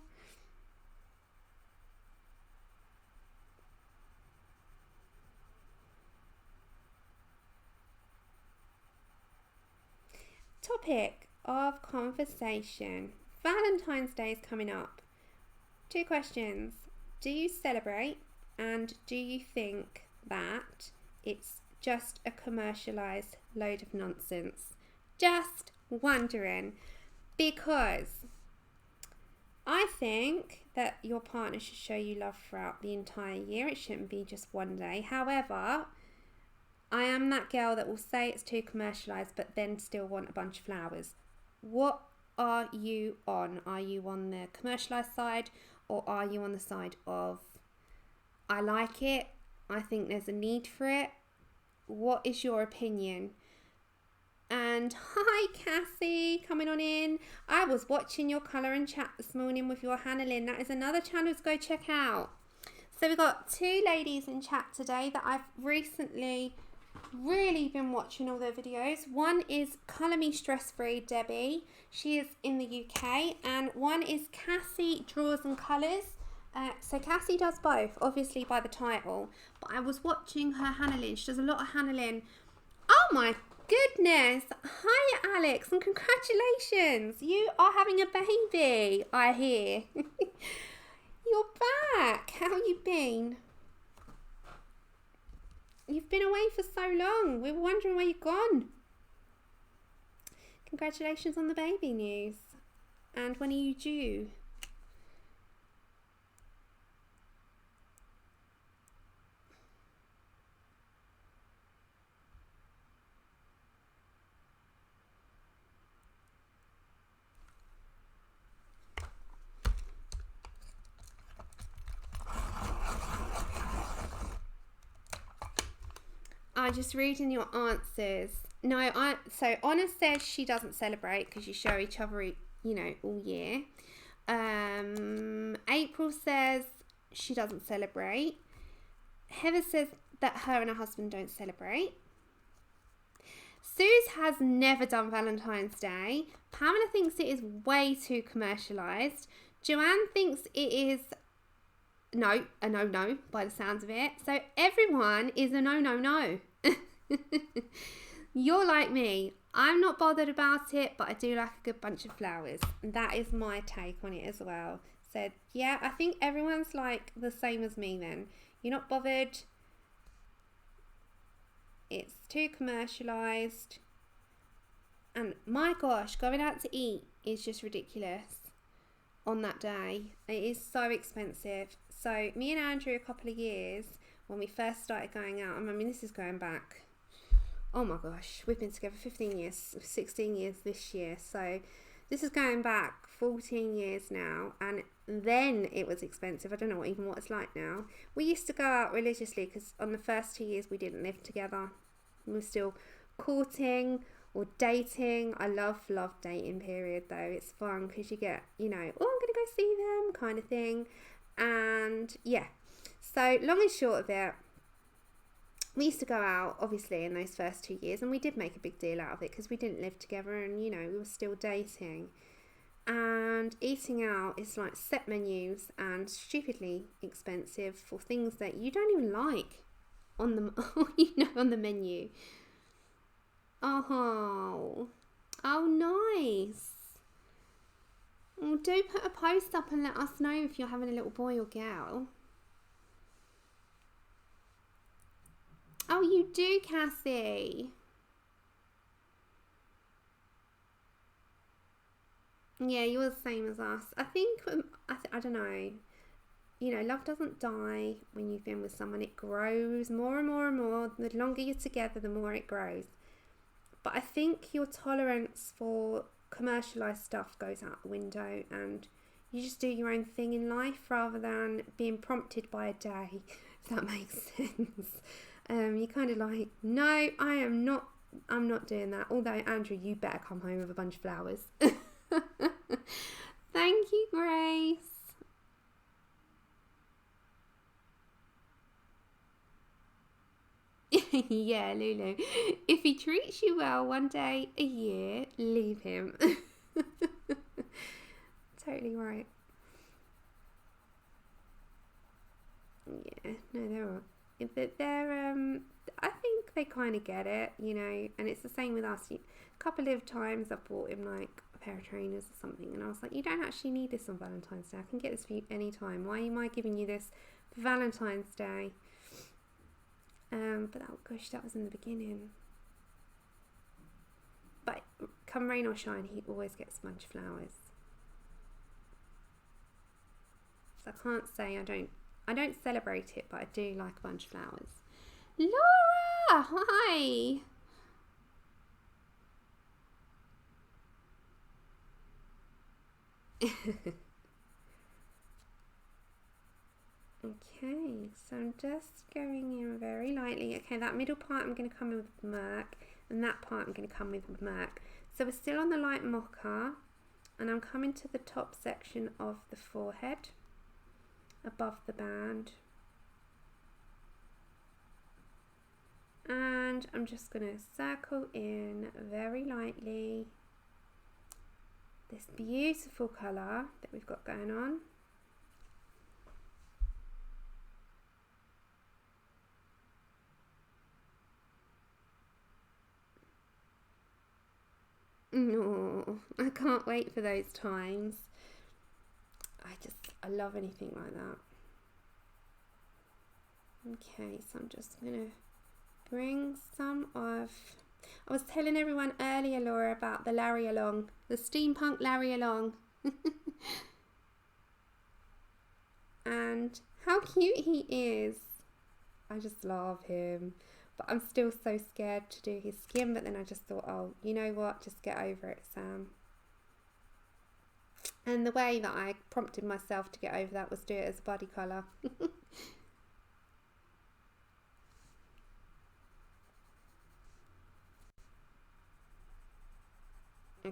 S1: Topic of conversation. Valentine's Day is coming up. 2 questions. Do you celebrate, and do you think that it's just a commercialised load of nonsense? Just wondering, because I think that your partner should show you love throughout the entire year. It shouldn't be just one day. However, I am that girl that will say it's too commercialised but then still want a bunch of flowers. What are you on? Are you on the commercialised side, or are you on the side of I like it, I think there's a need for it? What is your opinion? And hi Cassie, coming on in. I was watching your colour and chat this morning with your Hannah Lynn. That is another channel to go check out. So we've got 2 ladies in chat today that I've recently really been watching all their videos. One is Colour Me Stress Free Debbie. She is in the UK. And one is Cassie Draws and Colours. So Cassie does both, obviously by the title. But I was watching her Hannah Lynn. She does a lot of Hannah Lynn. Oh my goodness. Hi Alex, and congratulations. You are having a baby, I hear. You're back. How have you been? You've been away for so long. We were wondering where you've gone. Congratulations on the baby news. And when are you due? I'm just reading your answers. No, so Honor says she doesn't celebrate because you show each other, you know, all year. April says she doesn't celebrate. Heather says that her and her husband don't celebrate. Suze has never done Valentine's Day. Pamela thinks it is way too commercialised. Joanne thinks it is a no by the sounds of it. So everyone is a no. You're like me. I'm not bothered about it, but I do like a good bunch of flowers. And that is my take on it as well. So yeah, I think everyone's like the same as me then. You're not bothered. It's too commercialised. And my gosh, going out to eat is just ridiculous on that day. It is so expensive. So me and Andrew, a couple of years, when we first started going out, I mean, this is going back, oh my gosh, we've been together 15 years, 16 years this year. So this is going back 14 years now. And then it was expensive. I don't know even what it's like now. We used to go out religiously because on the first 2 years we didn't live together. We were still courting or dating. I love dating period though. It's fun because you get, you know, oh, I'm going to go see them kind of thing. And yeah, so long and short of it, we used to go out obviously in those first 2 years, and we did make a big deal out of it because we didn't live together and, you know, we were still dating. And eating out is like set menus and stupidly expensive for things that you don't even like on the on the menu. Oh nice. Well, do put a post up and let us know if you're having a little boy or girl. Oh, you do, Cassie. Yeah, you're the same as us. I think, I don't know, you know, love doesn't die when you've been with someone. It grows more and more and more. The longer you're together, the more it grows. But I think your tolerance for commercialised stuff goes out the window, and you just do your own thing in life rather than being prompted by a day, if that makes sense. You're kind of like, no, I'm not doing that. Although, Andrew, you better come home with a bunch of flowers. Thank you, Grace. Yeah, Lulu. If he treats you well one day a year, leave him. Totally right. Yeah, no, they're all. I think they kind of get it, you know, and it's the same with us. A couple of times I've bought him like a pair of trainers or something, and I was like, you don't actually need this on Valentine's Day. I can get this for you anytime. Why am I giving you this for Valentine's Day? But gosh, that was in the beginning. But come rain or shine, he always gets a bunch of flowers. So I can't say I don't celebrate it, but I do like a bunch of flowers. Laura, hi. Okay, so I'm just going in very lightly. Okay, that middle part I'm going to come in with Merc, and that part I'm going to come with Merc. So we're still on the light mocha, and I'm coming to the top section of the forehead, above the band. And I'm just going to circle in very lightly this beautiful colour that we've got going on. No, I can't wait for those times. I love anything like that. Okay, so I'm just going to bring some of... I was telling everyone earlier, Laura, about the Larry Along, the steampunk Larry Along. And how cute he is. I just love him. But I'm still so scared to do his skin. But then I just thought, oh, you know what? Just get over it, Sam. And the way that I prompted myself to get over that was do it as a body colour.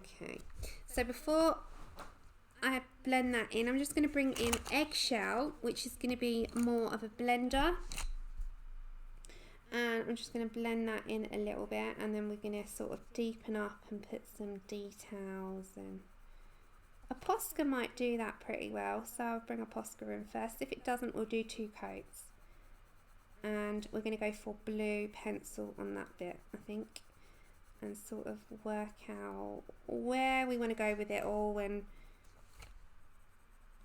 S1: Okay, so before I blend that in, I'm just going to bring in eggshell, which is going to be more of a blender. And I'm just going to blend that in a little bit, and then we're going to sort of deepen up and put some details in. A Posca might do that pretty well, so I'll bring a Posca in first. If it doesn't, we'll do 2 coats. And we're going to go for blue pencil on that bit, I think, and sort of work out where we want to go with it all. And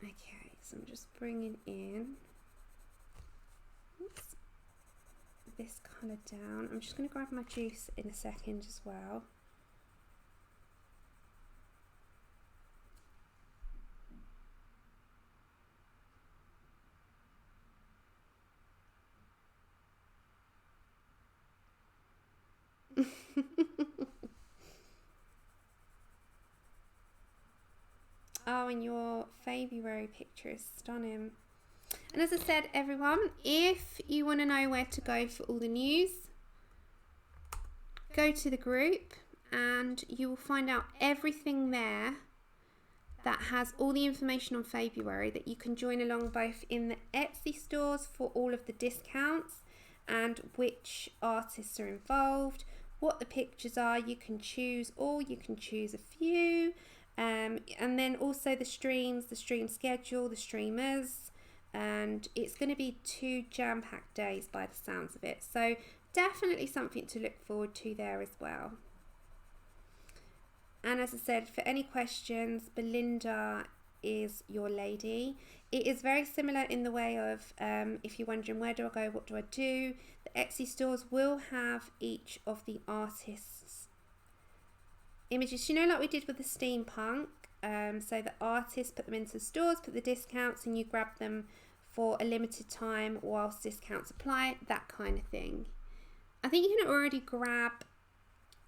S1: okay, so I'm just bringing in this colour down. I'm just going to grab my juice in a second as well. Oh, and your February picture is stunning. And as I said, everyone, if you want to know where to go for all the news, go to the group and you will find out everything there that has all the information on February, that you can join along both in the Etsy stores for all of the discounts and which artists are involved, what the pictures are. You can choose all, you can choose a few, and then also the streams, the stream schedule, the streamers, and it's going to be 2 jam-packed days by the sounds of it, so definitely something to look forward to there as well. And as I said, for any questions, Belinda is your lady. It is very similar in the way of if you're wondering where do I go, what do I do, the Etsy stores will have each of the artists' images, you know, like we did with the steampunk. So the artists put them into stores, put the discounts, and you grab them for a limited time whilst discounts apply, that kind of thing. I think you can already grab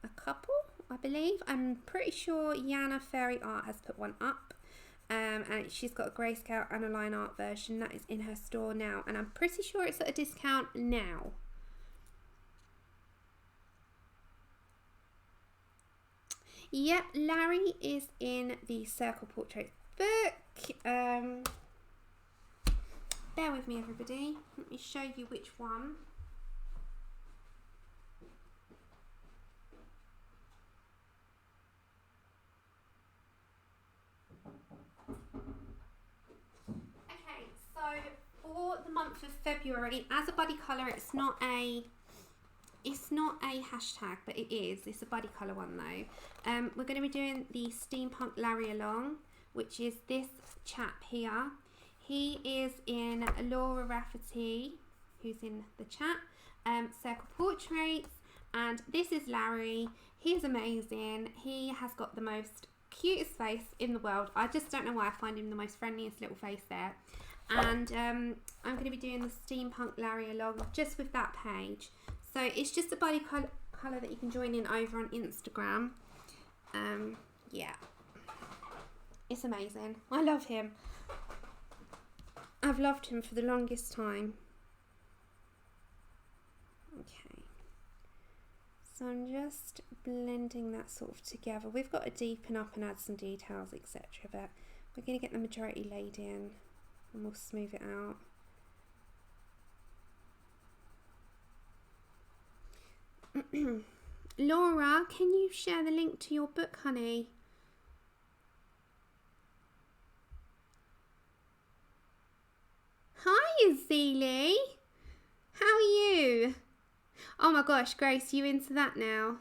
S1: a couple, I believe. I'm pretty sure Yana Fairy Art has put one up, and she's got a grayscale and a line art version that is in her store now, and I'm pretty sure it's at a discount now. Yep, Larry is in the Circle Portraits book. Bear with me, everybody. Let me show you which one. Okay, so for the month of February, as a buddy colour, it's not a hashtag, but it is. It's a buddy colour one though. We're going to be doing the Steampunk Larry along, which is this chap here. He is in Laura Rafferty, who's in the chat, Circle Portraits, and this is Larry. He is amazing. He has got the most cutest face in the world. I just don't know why I find him the most friendliest little face there. And I'm going to be doing the Steampunk Larry along just with that page. So it's just a buddy colour that you can join in over on Instagram. Yeah, it's amazing. I love him. I've loved him for the longest time. Okay, so I'm just blending that sort of together. We've got to deepen up and add some details, etc., but we're going to get the majority laid in and we'll smooth it out. Laura, can you share the link to your book, honey? Hi, Azealy. How are you? Oh my gosh, Grace, you into that now?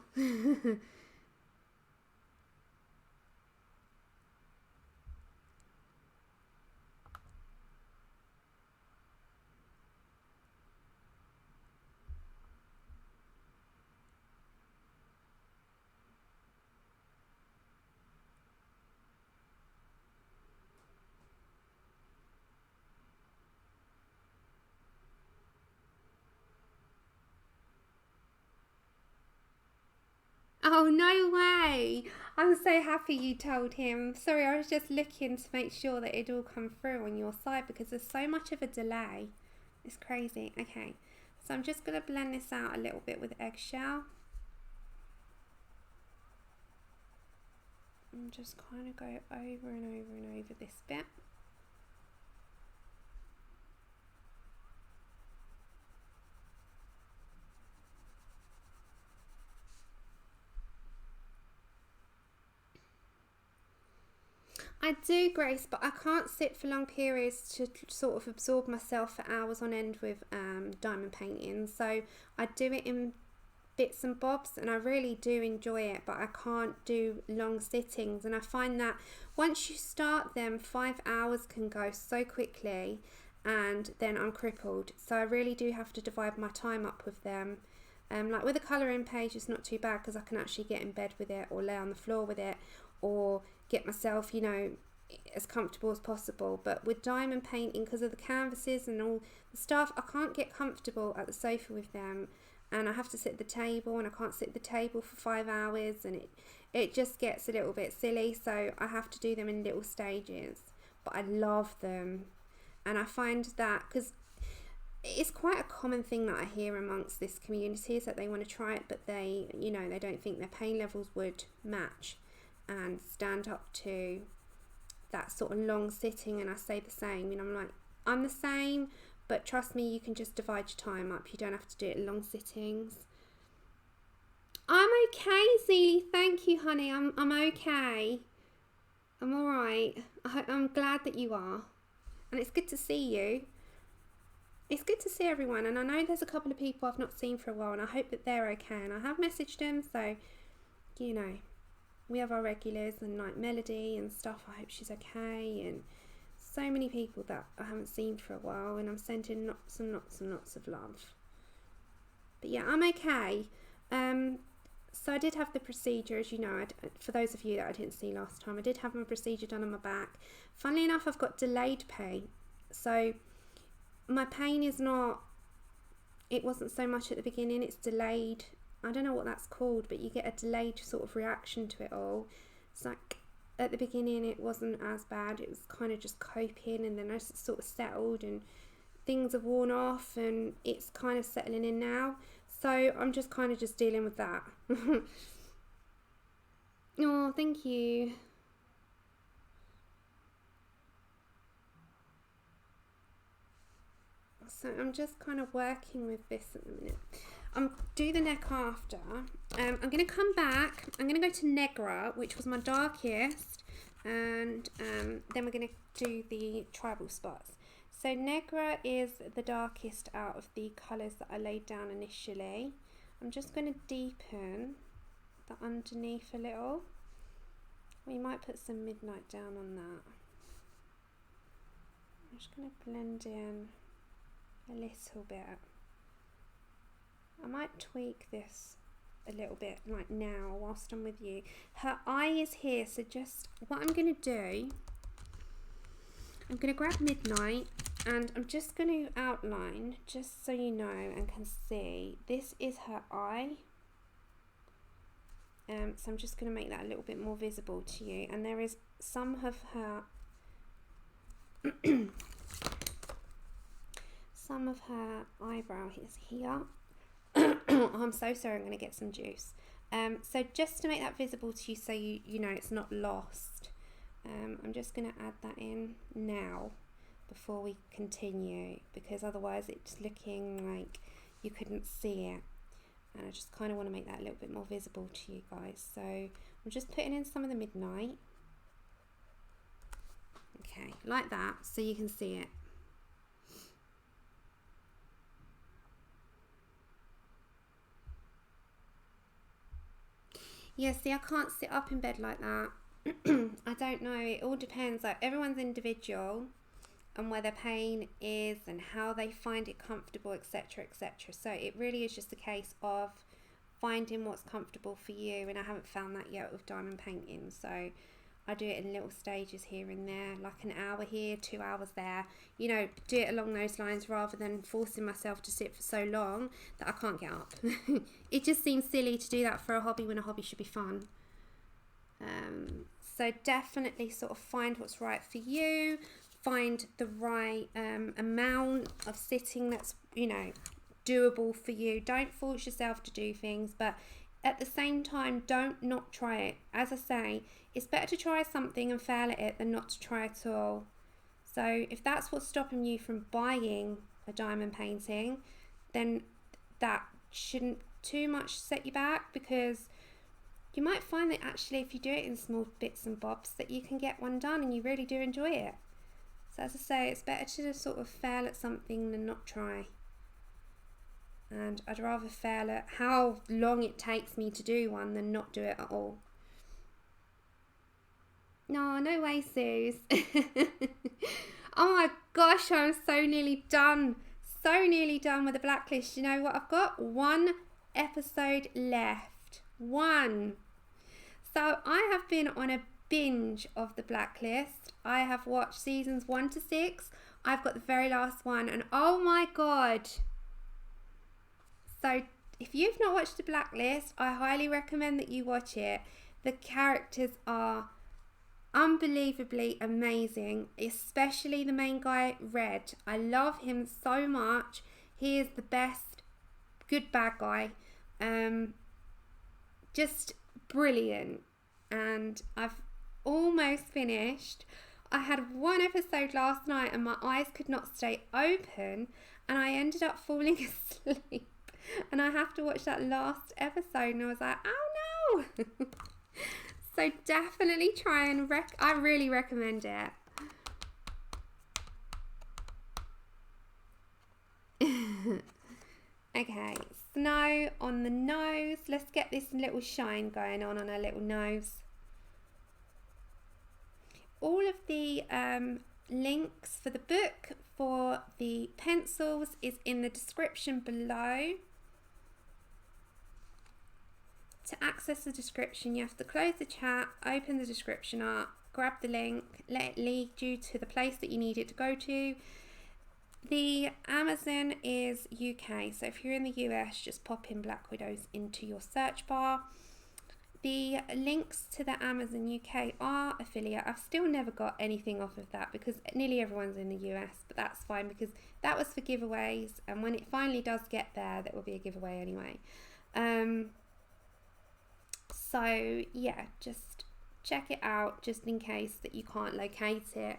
S1: Oh, no way. I'm so happy you told him. Sorry, I was just looking to make sure that it all come through on your side because there's so much of a delay. It's crazy. Okay, so I'm just going to blend this out a little bit with eggshell. and just kind of go over and over and over this bit. I do, Grace, but I can't sit for long periods to sort of absorb myself for hours on end with diamond painting. So I do it in bits and bobs, and I really do enjoy it, but I can't do long sittings. And I find that once you start them, 5 hours can go so quickly, and then I'm crippled. So I really do have to divide my time up with them. Like with a colouring page, it's not too bad because I can actually get in bed with it or lay on the floor with it or get myself, you know, as comfortable as possible. But with diamond painting, because of the canvases and all the stuff, I can't get comfortable at the sofa with them, and I have to sit at the table, and I can't sit at the table for 5 hours, and it just gets a little bit silly. So I have to do them in little stages, but I love them. And I find that because it's quite a common thing that I hear amongst this community is that they want to try it, but they, you know, they don't think their pain levels would match and stand up to that sort of long sitting. And I say the same, and I'm like, I'm the same, but trust me, you can just divide your time up. You don't have to do it in long sittings. I'm okay, Zeely. Thank you, honey. I'm okay. I'm all right. I'm glad that you are, and it's good to see you. It's good to see everyone, and I know there's a couple of people I've not seen for a while, and I hope that they're okay. And I have messaged them, so you know, we have our regulars, and like Melody and stuff. I hope she's okay, and so many people that I haven't seen for a while, and I'm sending lots and lots and lots of love. But yeah, I'm okay. So I did have the procedure, as you know. For those of you that I didn't see last time, I did have my procedure done on my back. Funnily enough, I've got delayed pain, so my pain is not, it wasn't so much at the beginning, it's delayed. I don't know what that's called, but you get a delayed sort of reaction to it all. It's like at the beginning it wasn't as bad, it was kind of just coping, and then as it sort of settled and things have worn off, and it's kind of settling in now. So I'm just kind of just dealing with that. Oh, thank you. So I'm just kind of working with this at the minute. I'm do the neck after. I'm going to come back. I'm going to go to Negra, which was my darkest, and then we're going to do the tribal spots. So Negra is the darkest out of the colours that I laid down initially. I'm just going to deepen the underneath a little. We might put some midnight down on that. I'm just going to blend in a little bit. I might tweak this a little bit like now whilst I'm with you. Her eye is here, so just what I'm going to do, I'm going to grab midnight, and I'm just going to outline, just so you know and can see, this is her eye. So I'm just going to make that a little bit more visible to you, and there is some of her some of her eyebrow is here. Oh, I'm so sorry, I'm going to get some juice. So just to make that visible to you, so you know it's not lost, I'm just going to add that in now before we continue, because otherwise it's looking like you couldn't see it, and I just kind of want to make that a little bit more visible to you guys. So I'm just putting in some of the midnight, okay, like that, so you can see it. Yeah, see, I can't sit up in bed like that. I don't know, it all depends. Like, everyone's individual and where their pain is and how they find it comfortable, etc, etc. So it really is just a case of finding what's comfortable for you, and I haven't found that yet with diamond painting. So I do it in little stages here and there, like an hour here, 2 hours there. You know, do it along those lines rather than forcing myself to sit for so long that I can't get up. It just seems silly to do that for a hobby when a hobby should be fun. So definitely sort of find what's right for you. Find the right amount of sitting that's, you know, doable for you. Don't force yourself to do things, but at the same time, don't not try it. As I say, it's better to try something and fail at it than not to try at all. So if that's what's stopping you from buying a diamond painting, then that shouldn't too much set you back, because you might find that actually if you do it in small bits and bobs that you can get one done and you really do enjoy it. So as I say, it's better to just sort of fail at something than not try. And I'd rather fail at how long it takes me to do one than not do it at all. No way, Suze. Oh my gosh, I'm so nearly done. So nearly done with the blacklist. You know what? I've got one episode left. One. So I have been on a binge of the blacklist. I have watched seasons 1 to 6. I've got the very last one, and oh my god. So if you've not watched the blacklist, I highly recommend that you watch it. The characters are unbelievably amazing, especially the main guy, Red. I love him so much. He is the best good bad guy. Just brilliant. And I've almost finished. I had one episode last night and my eyes could not stay open, and I ended up falling asleep, and I have to watch that last episode, and I was like, oh no. So definitely try and I really recommend it. Okay, snow on the nose. Let's get this little shine going on her little nose. All of the links for the book for the pencils is in the description below. To access the description, you have to close the chat, open the description up, grab the link, let it lead you to the place that you need it to go to. The Amazon is UK, so if you're in the US, just pop in Black Widows into your search bar. The links to the Amazon UK are affiliate. I've still never got anything off of that because nearly everyone's in the US, but that's fine because that was for giveaways, and when it finally does get there, that will be a giveaway anyway. So yeah, just check it out just in case that you can't locate it.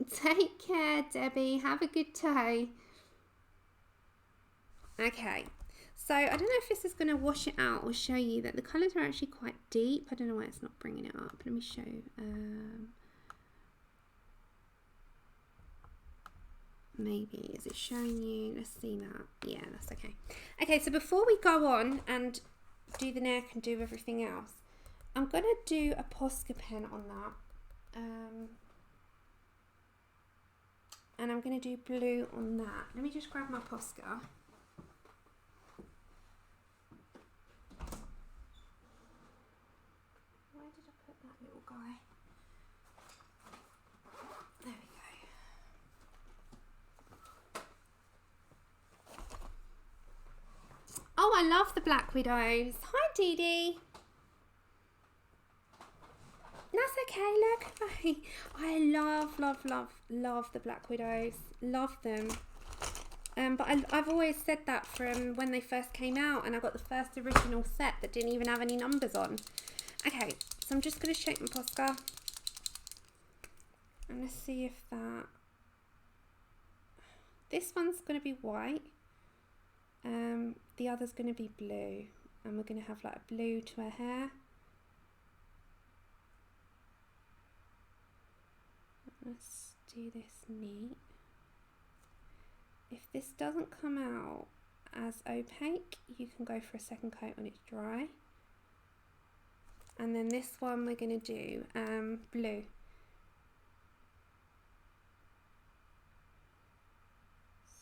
S1: Take care, Debbie. Have a good day. Okay, so I don't know if this is going to wash it out or show you that the colours are actually quite deep. I don't know why it's not bringing it up. Let me show. Maybe, is it showing you? Let's see that. Yeah, that's okay. Okay, so before we go on and do the neck and do everything else, I'm going to do a Posca pen on that. And I'm going to do blue on that. Let me just grab my Posca. Where did I put that little guy? There we go. Oh, I love the Black Widows. Hi, Dee Dee. That's okay, look. I love the Black Widows. Love them. But I've always said that from when they first came out, and I got the first original set that didn't even have any numbers on. Okay, so I'm just going to shake my Posca. And let's see if that... This one's going to be white. The other's going to be blue. And we're going to have like a blue to her hair. Let's do this neat. If this doesn't come out as opaque, you can go for a second coat when it's dry. And then this one we're going to do blue.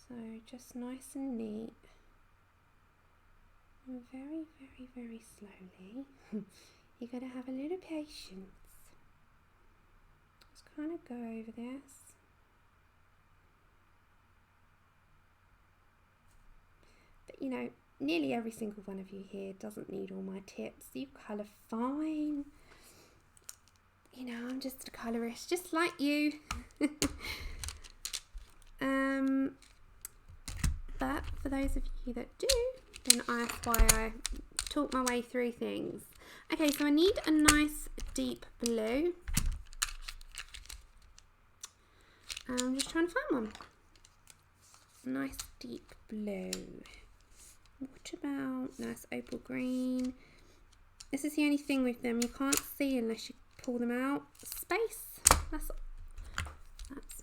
S1: So just nice and neat. And very, very, very slowly. You're going to have a little patience. Just kind of go over this. But you know, nearly every single one of you here doesn't need all my tips. You colour fine. You know, I'm just a colourist, just like you. but for those of you that do, then that's why I talk my way through things. Okay, so I need a nice deep blue. I'm just trying to find one. Nice deep blue. What about nice opal green? This is the only thing with them. You can't see unless you pull them out. Space. That's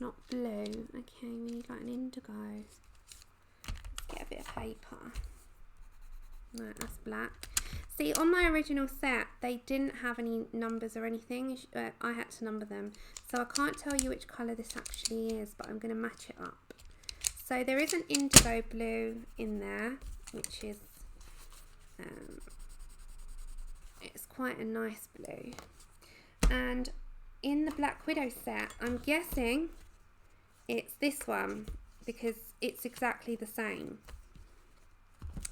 S1: not blue. Okay, we need like an indigo. Let's get a bit of paper. No, that's black. See, on my original set, they didn't have any numbers or anything. I had to number them. So I can't tell you which colour this actually is, but I'm going to match it up. So there is an indigo blue in there, which is, it's quite a nice blue. And in the Black Widow set, I'm guessing it's this one because it's exactly the same.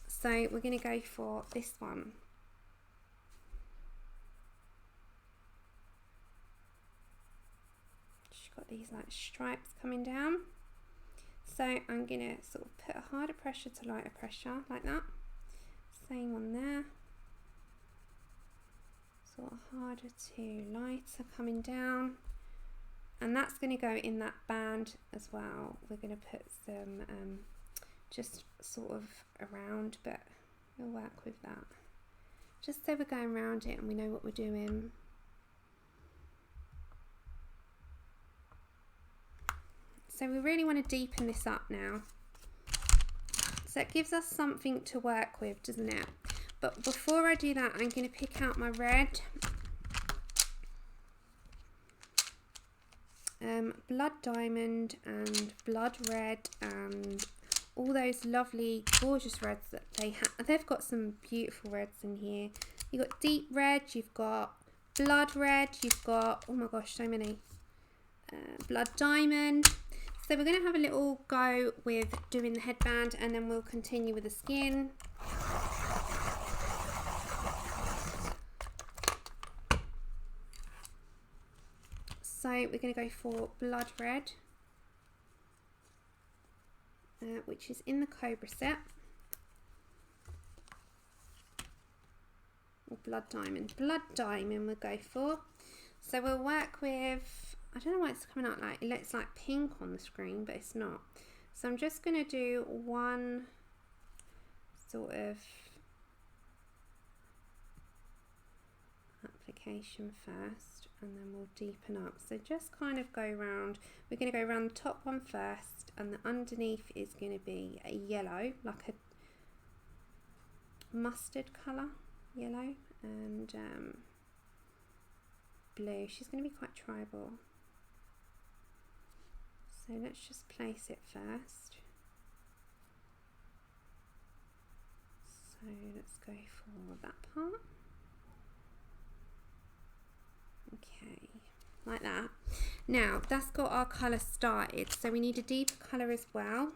S1: So we're going to go for this one. She's got these like stripes coming down. So I'm going to sort of put a harder pressure to lighter pressure like that. Same on there. Sort of harder to lighter coming down. And that's going to go in that band as well. We're going to put some just sort of around, but we'll work with that. Just so we're going around it and we know what we're doing. So we really want to deepen this up now. So it gives us something to work with, doesn't it? But before I do that, I'm going to pick out my red. Blood diamond and blood red and all those lovely gorgeous reds that they have. They've got some beautiful reds in here. You've got deep red, you've got blood red, you've got, oh my gosh, so many. Blood diamond. So we're going to have a little go with doing the headband and then we'll continue with the skin. So we're going to go for blood red, which is in the Cobra set, or blood diamond. Blood diamond we'll go for. So we'll work with, I don't know why it's coming out like, it looks like pink on the screen, but it's not. So I'm just going to do one sort of application first. And then we'll deepen up. So just kind of go around. We're going to go around the top one first, and the underneath is going to be a yellow, like a mustard colour yellow, and blue. She's going to be quite tribal. So let's just place it first. So let's go for that part. Okay, like that. Now that's got our colour started, so we need a deeper colour as well,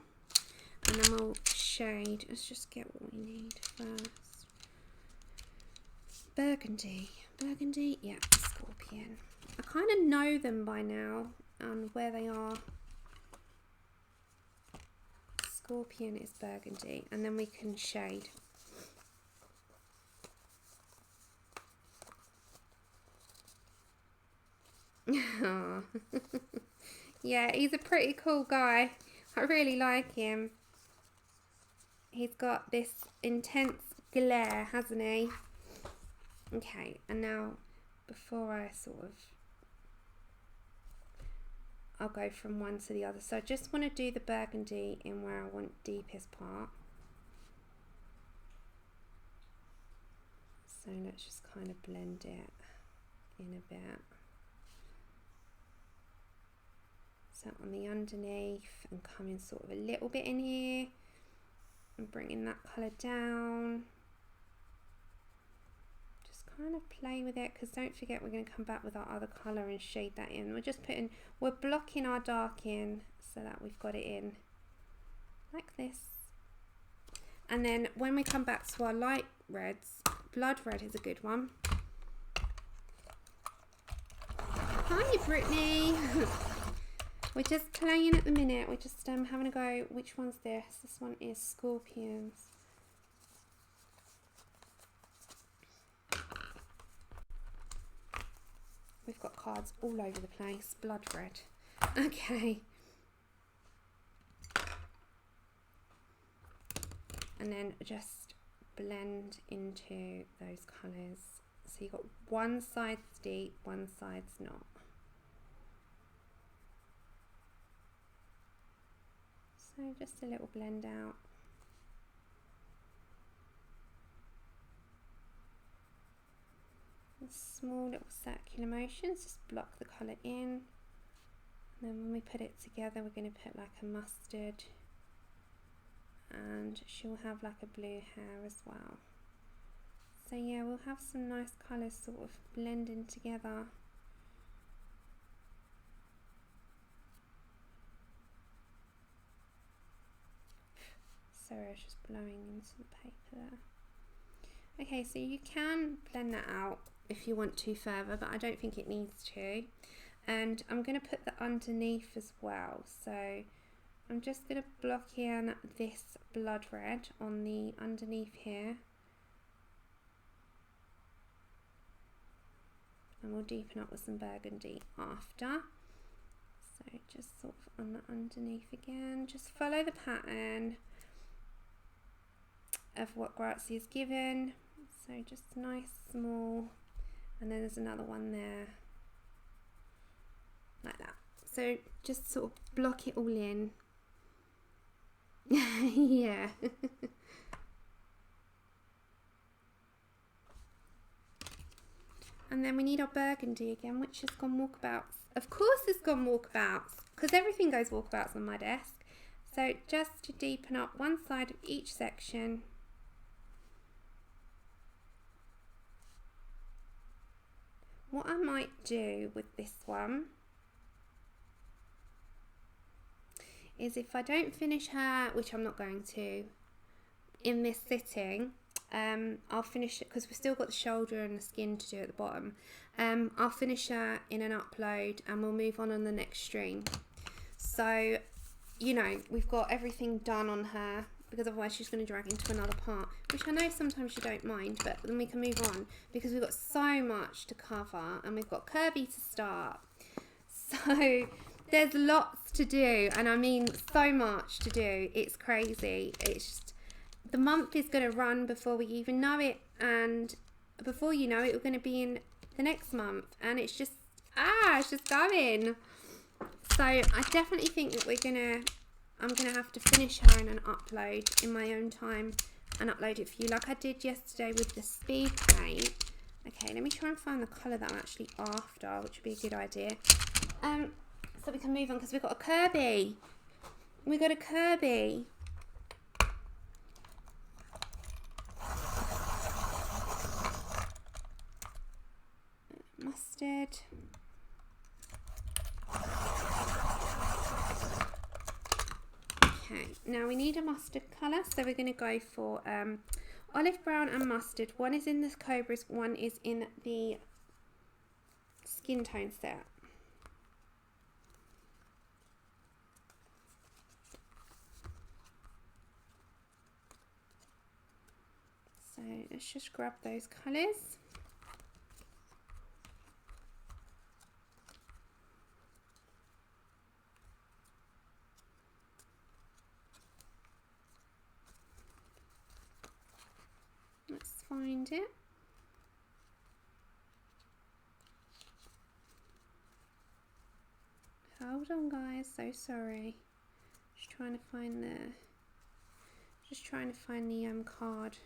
S1: and then we'll shade. Let's just get what we need first. Burgundy, yeah, scorpion. I kind of know them by now and where they are. Scorpion is burgundy, and then we can shade. Yeah, he's a pretty cool guy. I really like him. He's got this intense glare, hasn't he? Okay, and now before I I'll go from one to the other. So I just want to do the burgundy in where I want deepest part. So let's just kind of blend it in a bit. So on the underneath and coming sort of a little bit in here and bringing that colour down. Just kind of play with it, because don't forget we're going to come back with our other colour and shade that in. We're blocking our dark in so that we've got it in like this. And then when we come back to our light reds, blood red is a good one. Hi Brittany. We're just playing at the minute. We're just having a go. Which one's this? This one is Scorpions. We've got cards all over the place. Blood red. Okay. And then just blend into those colours. So you've got one side's deep, one side's not. So just a little blend out. Small little circular motions, just block the colour in. And then when we put it together, we're going to put like a mustard. And she'll have like a blue hair as well. So yeah, we'll have some nice colours sort of blending together. Sorry, I was just blowing into the paper there. Okay, so you can blend that out if you want to further, but I don't think it needs to. And I'm going to put that underneath as well. So I'm just going to block in this blood red on the underneath here. And we'll deepen up with some burgundy after. So just sort of on the underneath again. Just follow the pattern of what Grazia's given. So just nice, small, and then there's another one there, like that. So just sort of block it all in. Yeah. And then we need our burgundy again, which has gone walkabouts. Of course it's gone walkabouts, because everything goes walkabouts on my desk. So just to deepen up one side of each section. What I might do with this one is, if I don't finish her, which I'm not going to, in this sitting, I'll finish it, because we've still got the shoulder and the skin to do at the bottom. I'll finish her in an upload and we'll move on the next stream. So, you know, we've got everything done on her, because otherwise she's going to drag into another part, which I know sometimes you don't mind, but then we can move on because we've got so much to cover and we've got Kirby to start. So there's lots to do, and I mean so much to do. It's crazy. It's just, the month is going to run before we even know it, and before you know it, we're going to be in the next month, and it's just, it's just going. So I definitely think that I'm going to have to finish her in an upload in my own time and upload it for you, like I did yesterday with the speed paint. Okay, let me try and find the colour that I'm actually after, which would be a good idea. So we can move on, because we've got a Kirby. We've got a Kirby. Mustard. Okay, now we need a mustard colour, so we're going to go for olive brown and mustard. One is in the Cobras, one is in the skin tone set. So let's just grab those colours. Let's find it. Hold on, guys, so sorry. Just trying to find the card.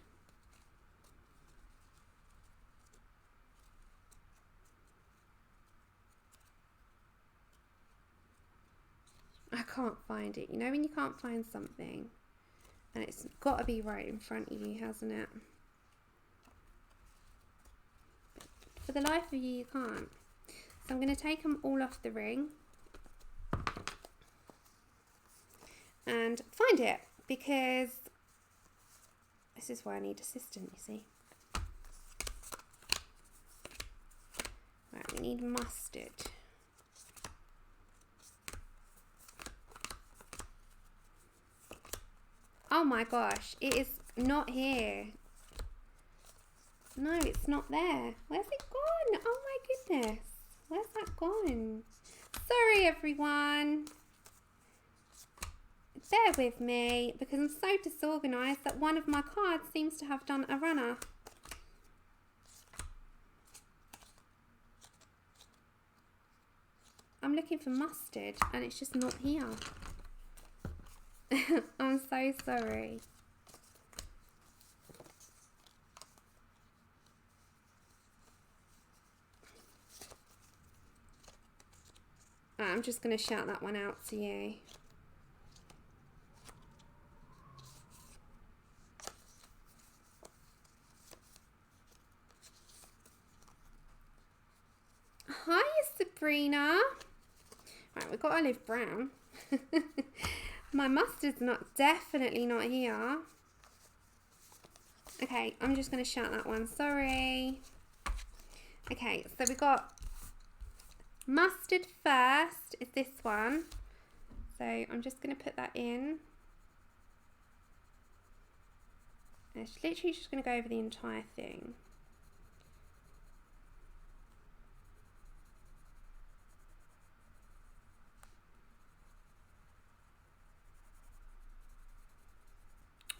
S1: I can't find it. You know when you can't find something and it's got to be right in front of you, hasn't it? For the life of you, you can't. So I'm going to take them all off the ring and find it, because this is why I need assistant, you see. Right, we need mustard. my gosh, it is not here. No, it's not there. Where's it gone? Oh my goodness. Where's that gone? Sorry everyone. Bear with me because I'm so disorganised that one of my cards seems to have done a runner. I'm looking for mustard and it's just not here. I'm so sorry. I'm just going to shout that one out to you. Hi, Sabrina. Right, we've got olive brown. My mustard's definitely not here. Okay, I'm just going to shout that one. Sorry. Okay, so we got mustard first is this one. So I'm just going to put that in. And it's literally just going to go over the entire thing.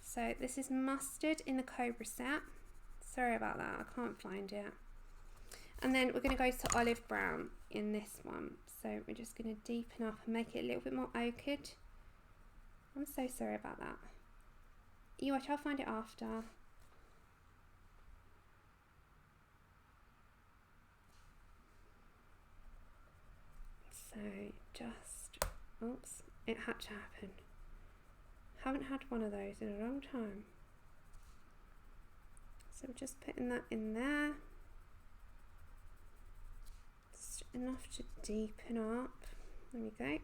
S1: So this is mustard in the Cobra set. Sorry about that, I can't find it. And then we're going to go to olive brown in this one. So we're just going to deepen up and make it a little bit more ochred. I'm so sorry about that. You watch, I'll find it after. So just, oops, it had to happen. Haven't had one of those in a long time. So we're just putting that in there. Just enough to deepen up. There we go.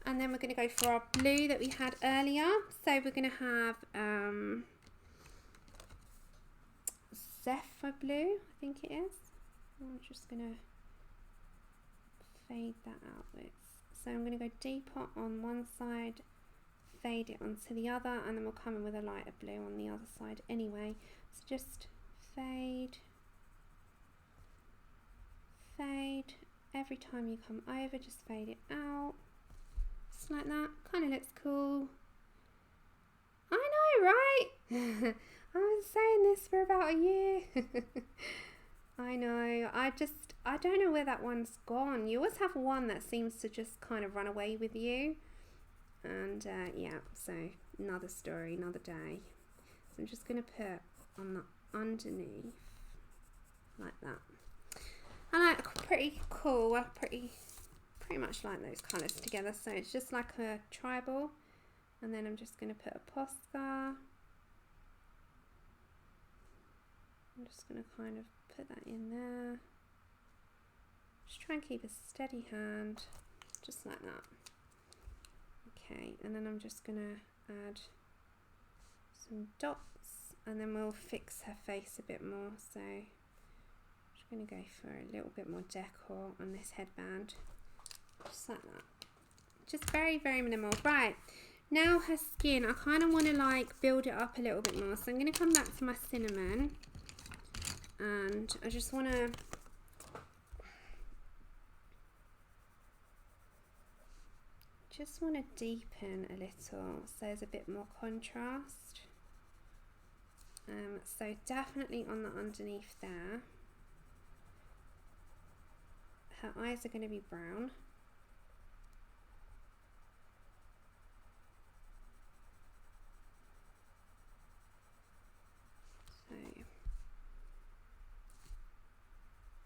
S1: And then we're going to go for our blue that we had earlier. So we're going to have Zephyr blue, I think it is. I'm just going to fade that outwards. So I'm going to go deeper on one side, fade it onto the other, and then we'll come in with a lighter blue on the other side anyway. So just fade, fade. Every time you come over, just fade it out. Just like that. Kind of looks cool. I know, right? I was saying this for about a year. I know. I don't know where that one's gone. You always have one that seems to just kind of run away with you. And yeah, so another story, another day. So I'm just going to put on the underneath like that. And I like pretty cool. I pretty much like those colours together. So it's just like a tribal. And then I'm just going to put a Posca. I'm just going to kind of put that in there. Just try and keep a steady hand, just like that. Okay, and then I'm just going to add some dots, and then we'll fix her face a bit more. So I'm just going to go for a little bit more decor on this headband, just like that. Just very, very minimal. Right, now her skin, I kind of want to like build it up a little bit more. So I'm going to come back to my cinnamon, and I just want to deepen a little so there's a bit more contrast. So definitely on the underneath there. Her eyes are going to be brown. So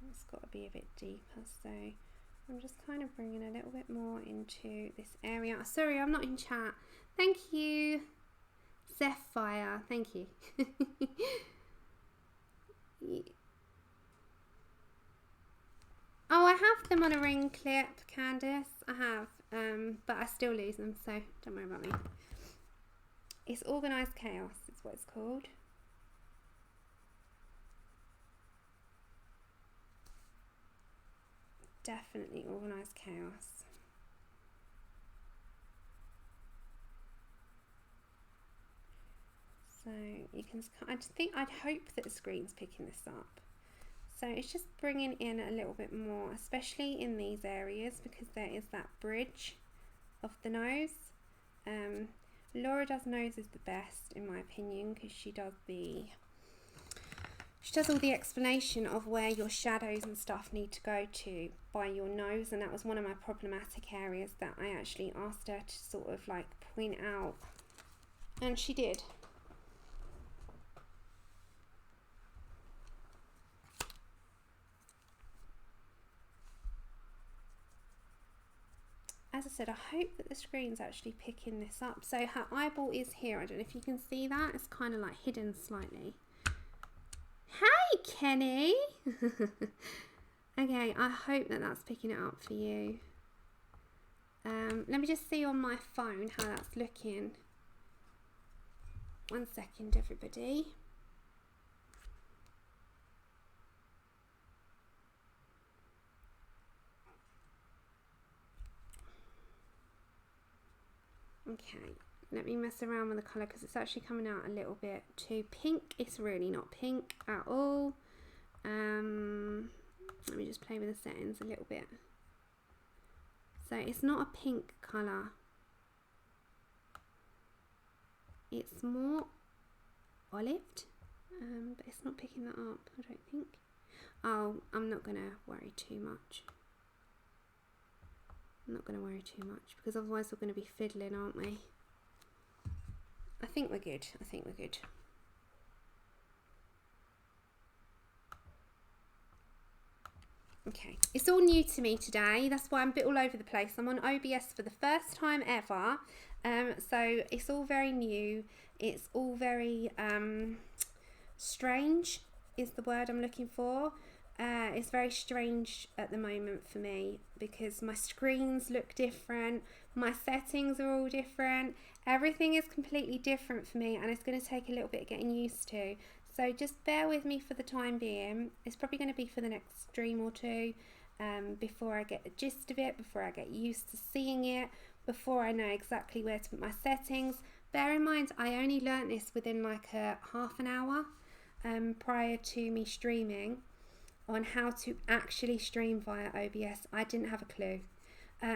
S1: it's got to be a bit deeper. So I'm just kind of bringing a little bit more into this area. Sorry, I'm not in chat. Thank you, Zephyr. Thank you. Yeah. Oh, I have them on a ring clip, Candice. I have, but I still lose them, so don't worry about me. It's organised chaos, is what it's called. Definitely organised chaos. So you can, I'd hope that the screen's picking this up. So it's just bringing in a little bit more, especially in these areas, because there is that bridge of the nose. Laura does noses the best, in my opinion, because she does all the explanation of where your shadows and stuff need to go to by your nose, and that was one of my problematic areas that I actually asked her to sort of like point out, and she did. As I said, I hope that the screen's actually picking this up. So her eyeball is here. I don't know if you can see that. It's kind of like hidden slightly. Hey, Kenny! Okay, I hope that that's picking it up for you. Let me just see on my phone how that's looking. 1 second, everybody. Okay, let me mess around with the colour because it's actually coming out a little bit too pink. It's really not pink at all. Let me just play with the settings a little bit. So it's not a pink colour. It's more olived, but it's not picking that up, I don't think. Oh, I'm not going to worry too much. I'm not going to worry too much because otherwise we're going to be fiddling, aren't we? I think we're good. I think we're good. Okay, it's all new to me today. That's why I'm a bit all over the place. I'm on OBS for the first time ever. So it's all very new. It's all very strange is the word I'm looking for. It's very strange at the moment for me because my screens look different, my settings are all different, everything is completely different for me, and it's going to take a little bit of getting used to. So just bear with me for the time being. It's probably going to be for the next stream or two before I get the gist of it, before I get used to seeing it, before I know exactly where to put my settings. Bear in mind, I only learnt this within like a half an hour prior to me streaming. On how to actually stream via OBS. I didn't have a clue.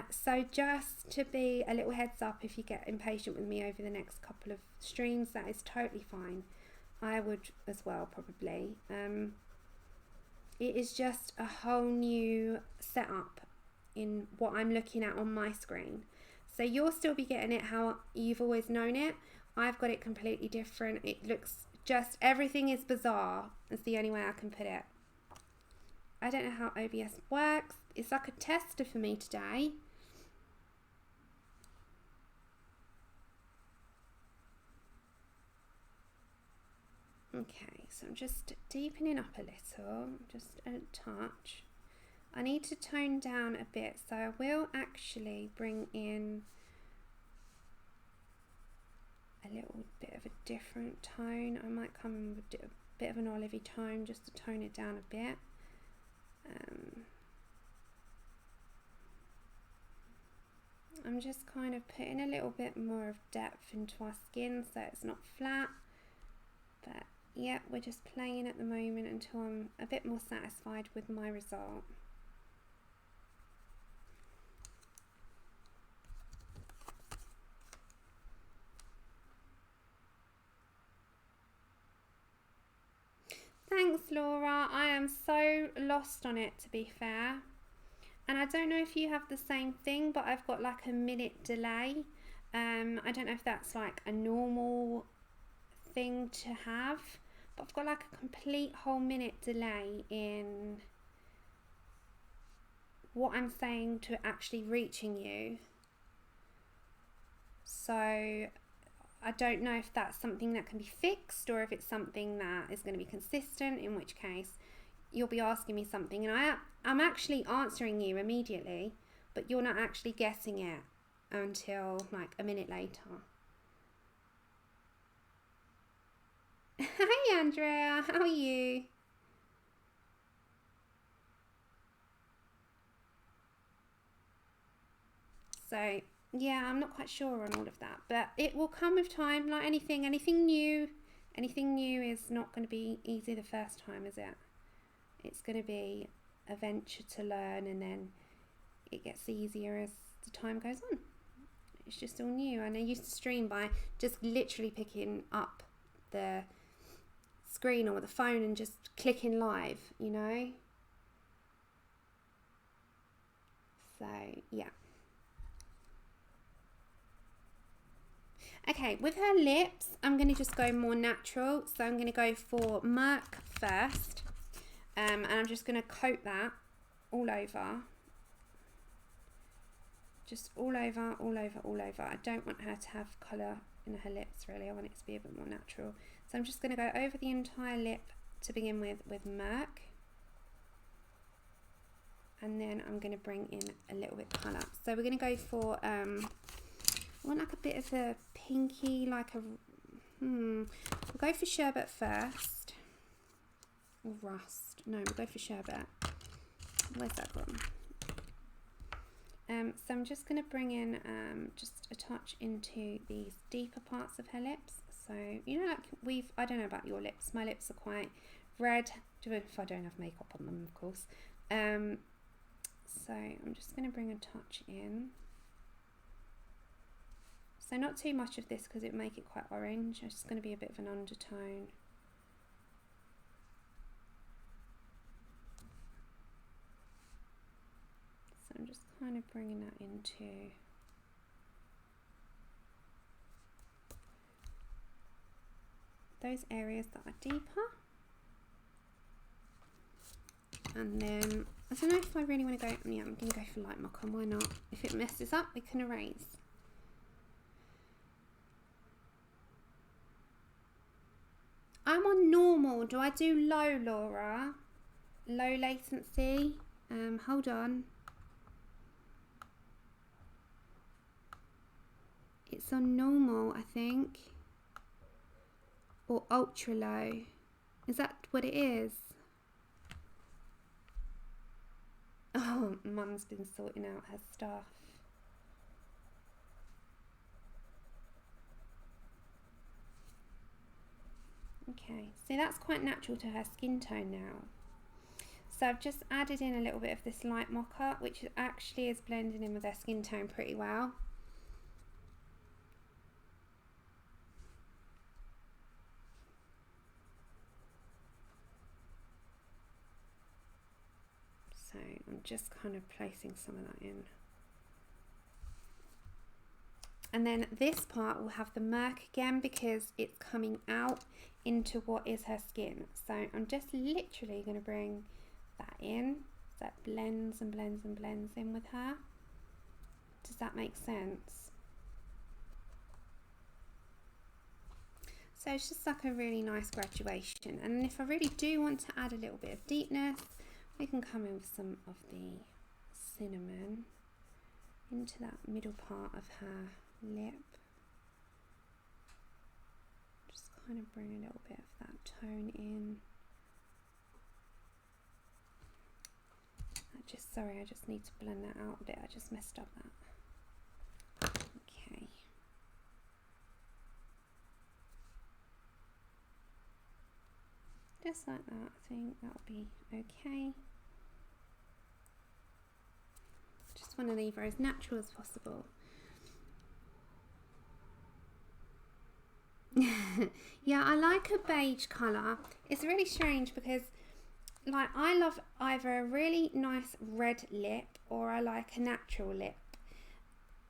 S1: So just to be a little heads up, if you get impatient with me over the next couple of streams, that is totally fine. I would as well, probably. It is just a whole new setup in what I'm looking at on my screen. So you'll still be getting it how you've always known it. I've got it completely different. It looks just, everything is bizarre. That's the only way I can put it. I don't know how OBS works. It's like a tester for me today. Okay, so I'm just deepening up a little, just a touch. I need to tone down a bit, so I will actually bring in a little bit of a different tone. I might come in with a bit of an olivey tone just to tone it down a bit. I'm just kind of putting a little bit more of depth into our skin so it's not flat, but yeah, we're just playing at the moment until I'm a bit more satisfied with my result. Thanks, Laura. I am so lost on it, to be fair. And I don't know if you have the same thing, but I've got like a minute delay. I don't know if that's like a normal thing to have, but I've got like a complete whole minute delay in what I'm saying to actually reaching you. So I don't know if that's something that can be fixed or if it's something that is going to be consistent, in which case you'll be asking me something and I'm actually answering you immediately, but you're not actually getting it until like a minute later. Hi Andrea, how are you? So yeah, I'm not quite sure on all of that, but it will come with time, like anything new Anything new is not going to be easy the first time, is it? It's going to be a venture to learn, and then it gets easier as the time goes on. It's just all new. And I used to stream by just literally picking up the screen or the phone and just clicking live, you know. So yeah. Okay, with her lips, I'm going to just go more natural. So I'm going to go for Merc first. And I'm just going to coat that all over. Just all over, all over, all over. I don't want her to have colour in her lips, really. I want it to be a bit more natural. So I'm just going to go over the entire lip to begin with Merc. And then I'm going to bring in a little bit of colour. So we're going to go for, I want like a bit of a pinky, like a, we'll go for sherbet first. Or rust. No, we'll go for sherbet. Where's that gone? So I'm just going to bring in just a touch into these deeper parts of her lips. So, you know, like I don't know about your lips. My lips are quite red, if I don't have makeup on them, of course. So I'm just going to bring a touch in. So not too much of this because it would make it quite orange. It's just going to be a bit of an undertone. So I'm just kind of bringing that into those areas that are deeper. And then, I don't know if I really want to go, yeah, I'm going to go for light mocha, why not? If it messes up, we can erase. I'm on normal. Do I do low, Laura? Low latency? Hold on. It's on normal, I think. Or ultra low. Is that what it is? Oh, Mum's been sorting out her stuff. Okay, so that's quite natural to her skin tone now. So I've just added in a little bit of this light mocha, which actually is blending in with her skin tone pretty well. So I'm just kind of placing some of that in. And then this part will have the Merc again because it's coming out into what is her skin. So I'm just literally going to bring that in. So that blends and blends and blends in with her. Does that make sense? So it's just like a really nice graduation. And if I really do want to add a little bit of deepness, we can come in with some of the cinnamon into that middle part of her lip. Just kind of bring a little bit of that tone in. Sorry, I just need to blend that out a bit. I just messed up that. Okay. Just like that, I think that'll be okay. Just want to leave her as natural as possible. Yeah, I like a beige colour. It's really strange because like I love either a really nice red lip or I like a natural lip.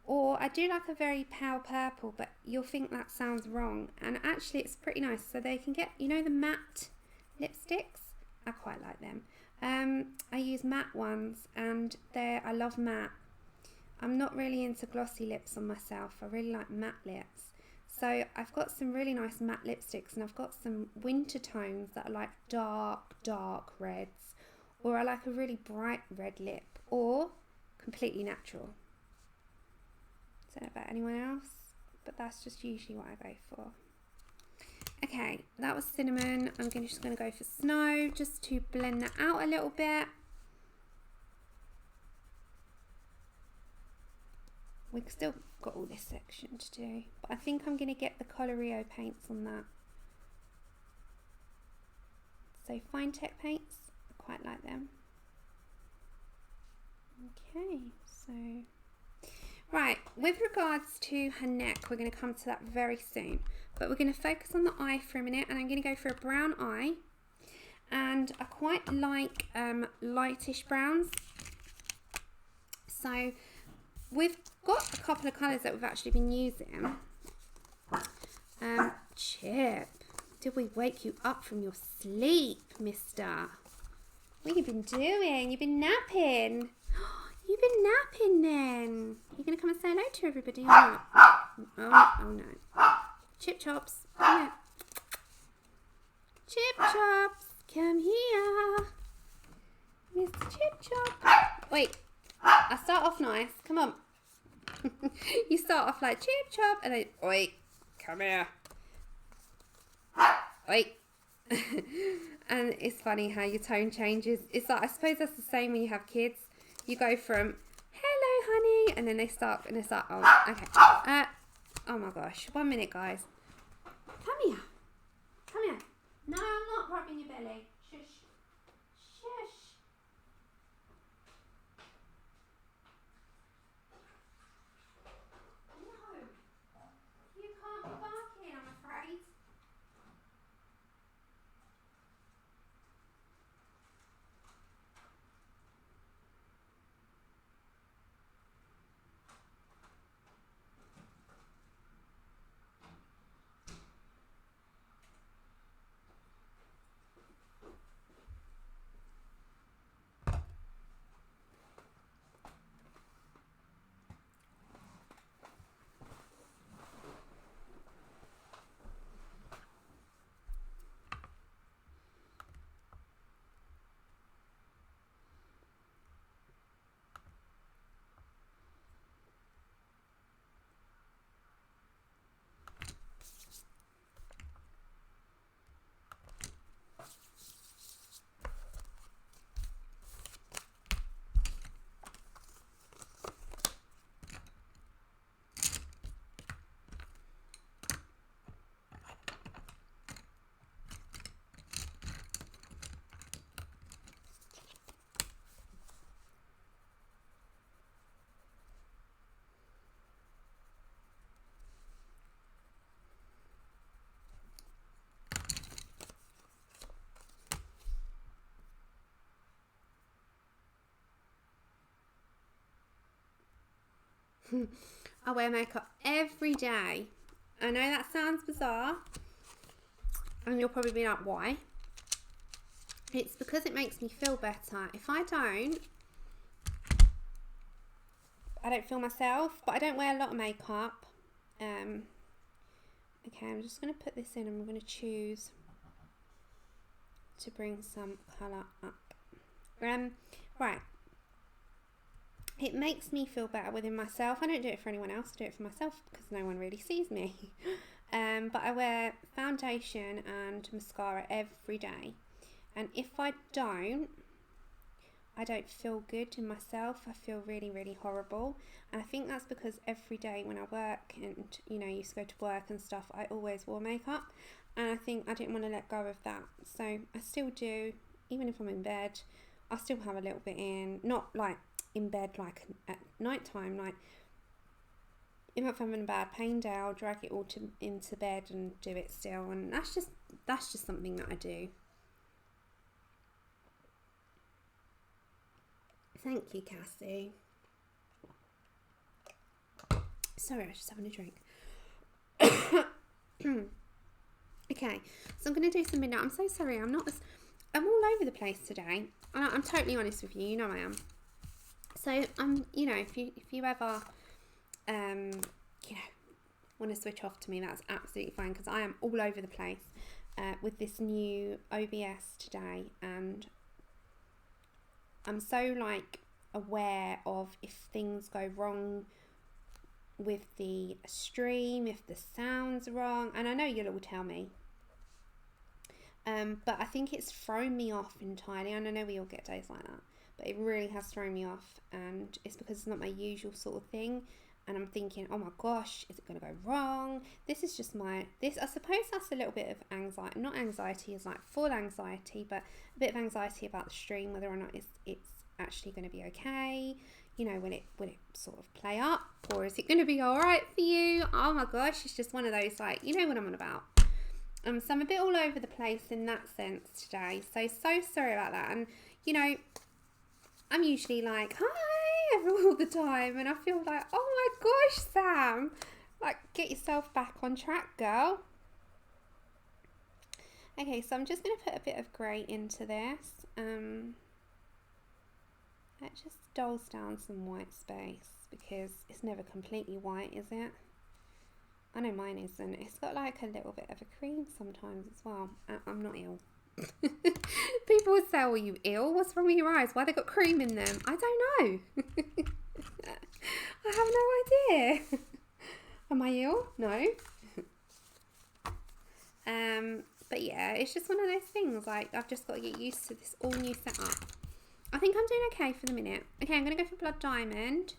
S1: Or I do like a very pale purple, but you'll think that sounds wrong. And actually it's pretty nice. So they can get, you know, the matte lipsticks? I quite like them. I use matte ones and I love matte. I'm not really into glossy lips on myself. I really like matte lips. So I've got some really nice matte lipsticks and I've got some winter tones that are like dark reds, or I like a really bright red lip, or completely natural. I don't know about anyone else, but that's just usually what I go for. Okay, that was cinnamon. I'm just going to go for snow just to blend that out a little bit. We've still got all this section to do, but I think I'm going to get the Colorio paints on that So fine tech paints, I quite like them. Okay, so right, with regards to her neck, we're going to come to that very soon, but we're going to focus on the eye for a minute, and I'm going to go for a brown eye, and I quite like lightish browns. So we've got a couple of colours that we've actually been using. Chip, did we wake you up from your sleep, mister? What have you been doing? You've been napping. You've been napping then. You're going to come and say hello to everybody or not? Oh no. Chip Chops, come here. Chip Chops, come here. Mr. Chip Chop. Wait, I start off nice. Come on. You start off like Chip Chop and then, wait, come here. Wait. And it's funny how your tone changes. It's like, I suppose that's the same when you have kids. You go from, hello honey, and then they start, and it's like, oh, okay. Oh my gosh, 1 minute guys. Come here. Come here. No, I'm not rubbing your belly. Shush. Shush. No. You can't be barking, I'm afraid. I wear makeup every day. I know that sounds bizarre, and you'll probably be like, why? It's because it makes me feel better. If I don't feel myself, but I don't wear a lot of makeup. Okay, I'm just going to put this in and I'm going to choose to bring some colour up. Right. It makes me feel better within myself. I don't do it for anyone else. I do it for myself because no one really sees me. But I wear foundation and mascara every day. And if I don't feel good in myself. I feel really, really horrible. And I think that's because every day when I work and, you know, used to go to work and stuff, I always wore makeup. And I think I didn't want to let go of that. So I still do, even if I'm in bed, I still have a little bit in, not like in bed like at night time, like if I'm having a bad pain day, I'll drag it all into bed and do it still. And that's just something that I do. Thank you, Cassie. Sorry, I was just having a drink. Okay, so I'm going to do some midnight. I'm so sorry. I'm all over the place today. I'm totally honest with you. You know I am. So you know, if you ever, you know, want to switch off to me, that's absolutely fine, because I am all over the place with this new OBS today, and I'm so like aware of if things go wrong with the stream, if the sound's wrong, and I know you'll all tell me. But I think it's thrown me off entirely, and I know we all get days like that, but it really has thrown me off, and it's because it's not my usual sort of thing. and I'm thinking, oh my gosh, is it going to go wrong? This is just I suppose that's a little bit of anxiety, not anxiety is like full anxiety, but a bit of anxiety about the stream, whether or not it's actually going to be okay. You know, will it sort of play up, or is it going to be all right for you? Oh my gosh, it's just one of those, like, you know what I'm on about. So I'm a bit all over the place in that sense today. So sorry about that. And, you know, I'm usually like, hi, everyone all the time. And I feel like, oh my gosh, Sam. Like, get yourself back on track, girl. Okay, so I'm just going to put a bit of grey into this. That just dulls down some white space, because it's never completely white, is it? I know mine isn't. It's got like a little bit of a cream sometimes as well. I'm not ill. People would say, "Are you ill? What's wrong with your eyes? Why they got cream in them?" I don't know. I have no idea. Am I ill? No. But yeah, it's just one of those things. Like, I've just got to get used to this all new setup. I think I'm doing okay for the minute. Okay, I'm going to go for Blood Diamond.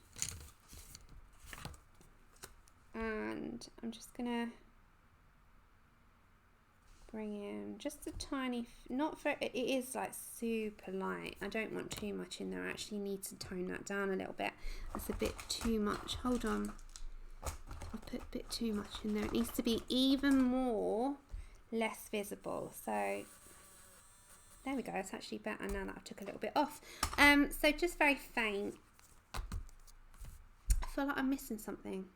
S1: And I'm just going to bring in just a tiny, it is like super light. I don't want too much in there. I actually need to tone that down a little bit. That's a bit too much. Hold on. I've put a bit too much in there. It needs to be even more less visible. So there we go. It's actually better now that I took a little bit off. So just very faint. I feel like I'm missing something.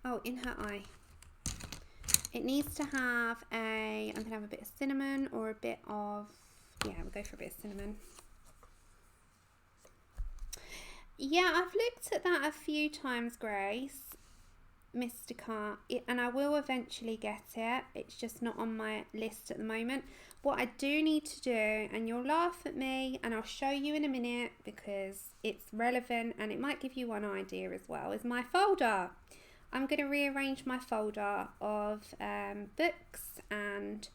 S1: Oh, in her eye. It needs to have I'm going to have a bit of cinnamon or a bit of, yeah, we'll go for a bit of cinnamon. Yeah, I've looked at that a few times, Grace. Mystica, and I will eventually get it. It's just not on my list at the moment. What I do need to do, and you'll laugh at me, and I'll show you in a minute because it's relevant and it might give you one idea as well, is my folder. I'm going to rearrange my folder of books and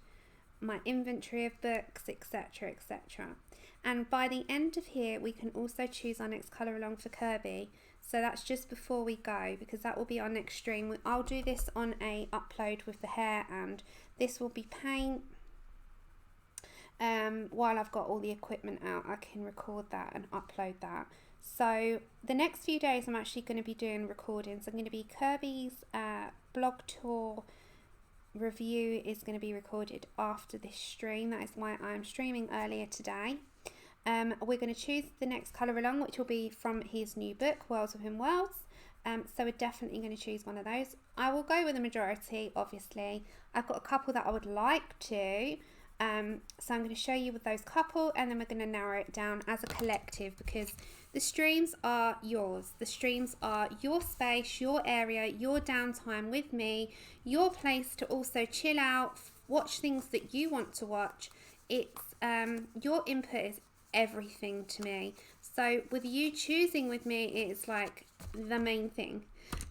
S1: my inventory of books, etc, etc. And by the end of here, we can also choose our next colour along for Kirby. So that's just before we go, because that will be our next stream. I'll do this on a upload with the hair, and this will be paint. While I've got all the equipment out, I can record that and upload that. So the next few days I'm actually going to be doing recordings. I'm going to be Kirby's blog tour review is going to be recorded after this stream. That is why I'm streaming earlier today. We're going to choose the next colour along, which will be from his new book, Worlds Within Worlds. So we're definitely going to choose one of those. I will go with the majority, obviously. I've got a couple that I would like to. So I'm going to show you with those couple, and then we're going to narrow it down as a collective, because the streams are yours. The streams are your space, your area, your downtime with me, your place to also chill out, watch things that you want to watch. It's your input is everything to me. So with you choosing with me, it's like the main thing.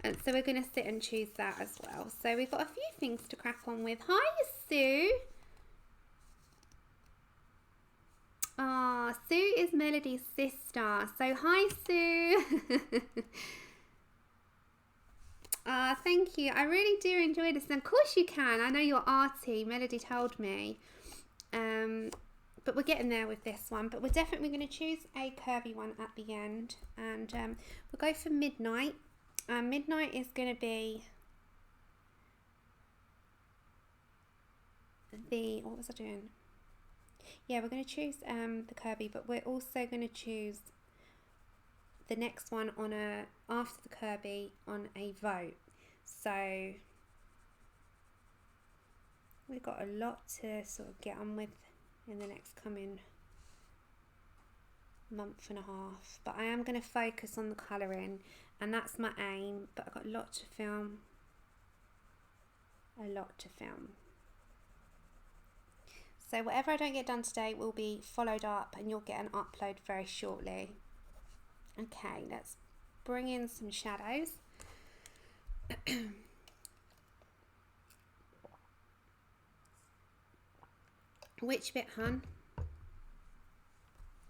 S1: And so we're going to sit and choose that as well. So we've got a few things to crack on with. Hi, Sue. Ah, Sue is Melody's sister. So hi, Sue. Thank you. I really do enjoy this. And of course you can. I know you're arty. Melody told me. But we're getting there with this one. But we're definitely going to choose a curvy one at the end. And we'll go for Midnight. Midnight is going to be the... What was I doing? Yeah, we're going to choose the Kirby, but we're also going to choose the next one on after the Kirby on a vote. So we've got a lot to sort of get on with in the next coming month and a half. But I am going to focus on the colouring, and that's my aim. But I've got a lot to film. So whatever I don't get done today will be followed up, and you'll get an upload very shortly. Okay, let's bring in some shadows. Which bit, hun?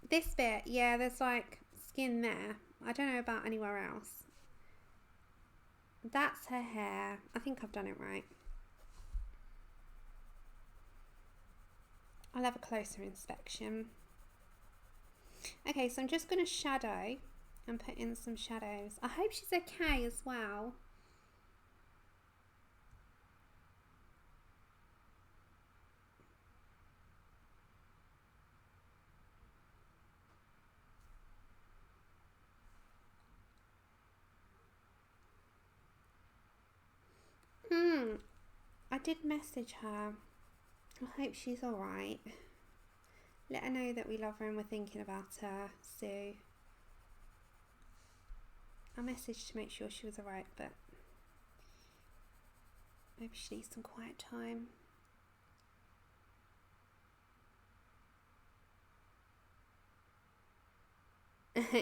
S1: This bit, yeah, there's like skin there. I don't know about anywhere else. That's her hair. I think I've done it right. I'll have a closer inspection. Okay, so I'm just going to shadow and put in some shadows. I hope she's okay as well. I did message her. I hope she's alright. Let her know that we love her and we're thinking about her, Sue. I messaged to make sure she was alright, but maybe she needs some quiet time.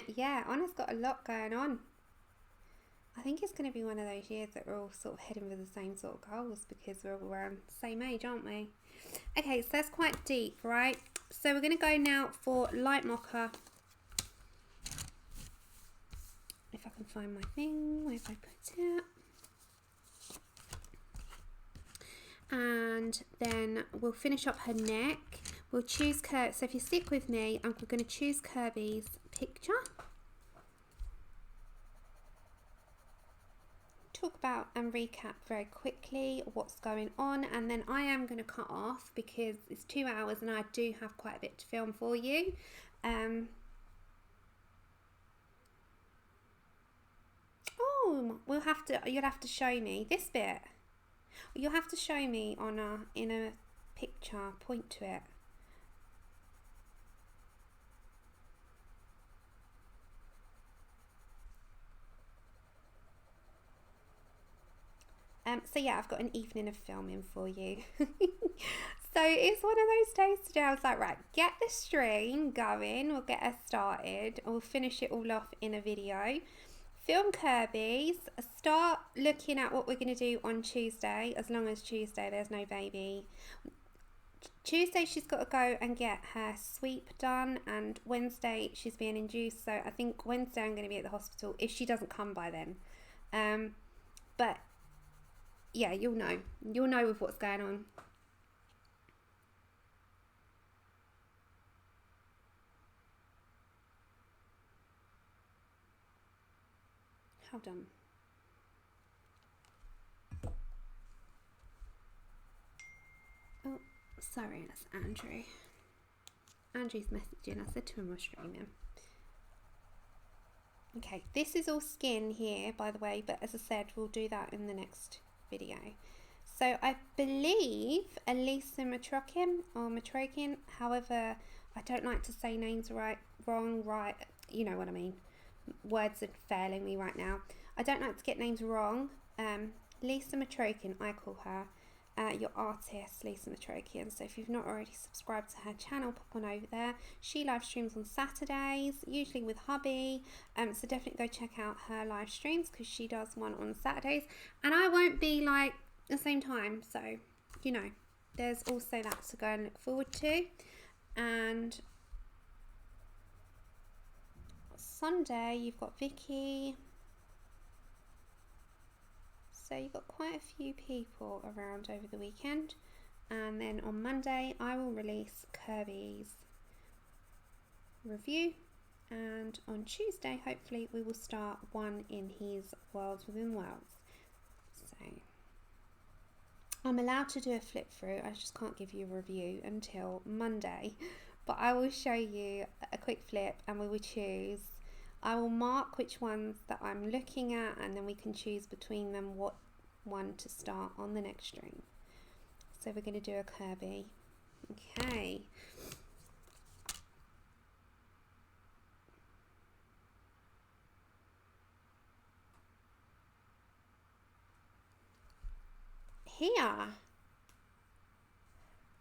S1: Yeah, Anna's got a lot going on. I think it's going to be one of those years that we're all sort of heading for the same sort of goals because we're all around the same age, aren't we? Okay, so that's quite deep, right? So we're going to go now for light mocha. If I can find my thing, where have I put it? And then we'll finish up her neck. We'll choose so if you stick with me, I'm going to choose Kirby's picture. Talk about and recap very quickly what's going on, and then I am going to cut off because it's 2 hours and I do have quite a bit to film for you. Oh, you'll have to show me this bit. You'll have to show me in a picture. Point to it. So yeah, I've got an evening of filming for you. So it's one of those days today. I was like, right, get the stream going. We'll get her started. We'll finish it all off in a video. Film Kirby's. Start looking at what we're going to do on Tuesday. As long as Tuesday there's no baby. Tuesday she's got to go and get her sweep done, and Wednesday she's being induced. So I think Wednesday I'm going to be at the hospital if she doesn't come by then. But yeah, you'll know with what's going on. How done? Oh, sorry, that's Andrew. Andrew's messaging. I said to him we're streaming. Okay, this is all skin here, by the way, but as I said, we'll do that in the next video. So I believe Elisa Matrokin or Matrokin, however, I don't like to say names wrong, you know what I mean. Words are failing me right now. I don't like to get names wrong. Lisa Matrokin, I call her. Your artist, Lisa Matrokian. So if you've not already subscribed to her channel, pop on over there. She live streams on Saturdays, usually with hubby. So definitely go check out her live streams because she does one on Saturdays. And I won't be like the same time. So, you know, there's also that to go and look forward to. And Sunday, you've got Vicky. So you've got quite a few people around over the weekend. And then on Monday, I will release Kirby's review. And on Tuesday, hopefully, we will start one in his Worlds Within Worlds. So I'm allowed to do a flip through. I just can't give you a review until Monday. But I will show you a quick flip and we will choose. I will mark which ones that I'm looking at, and then we can choose between them what one to start on the next stream. So we're going to do a Kirby. Okay. Here.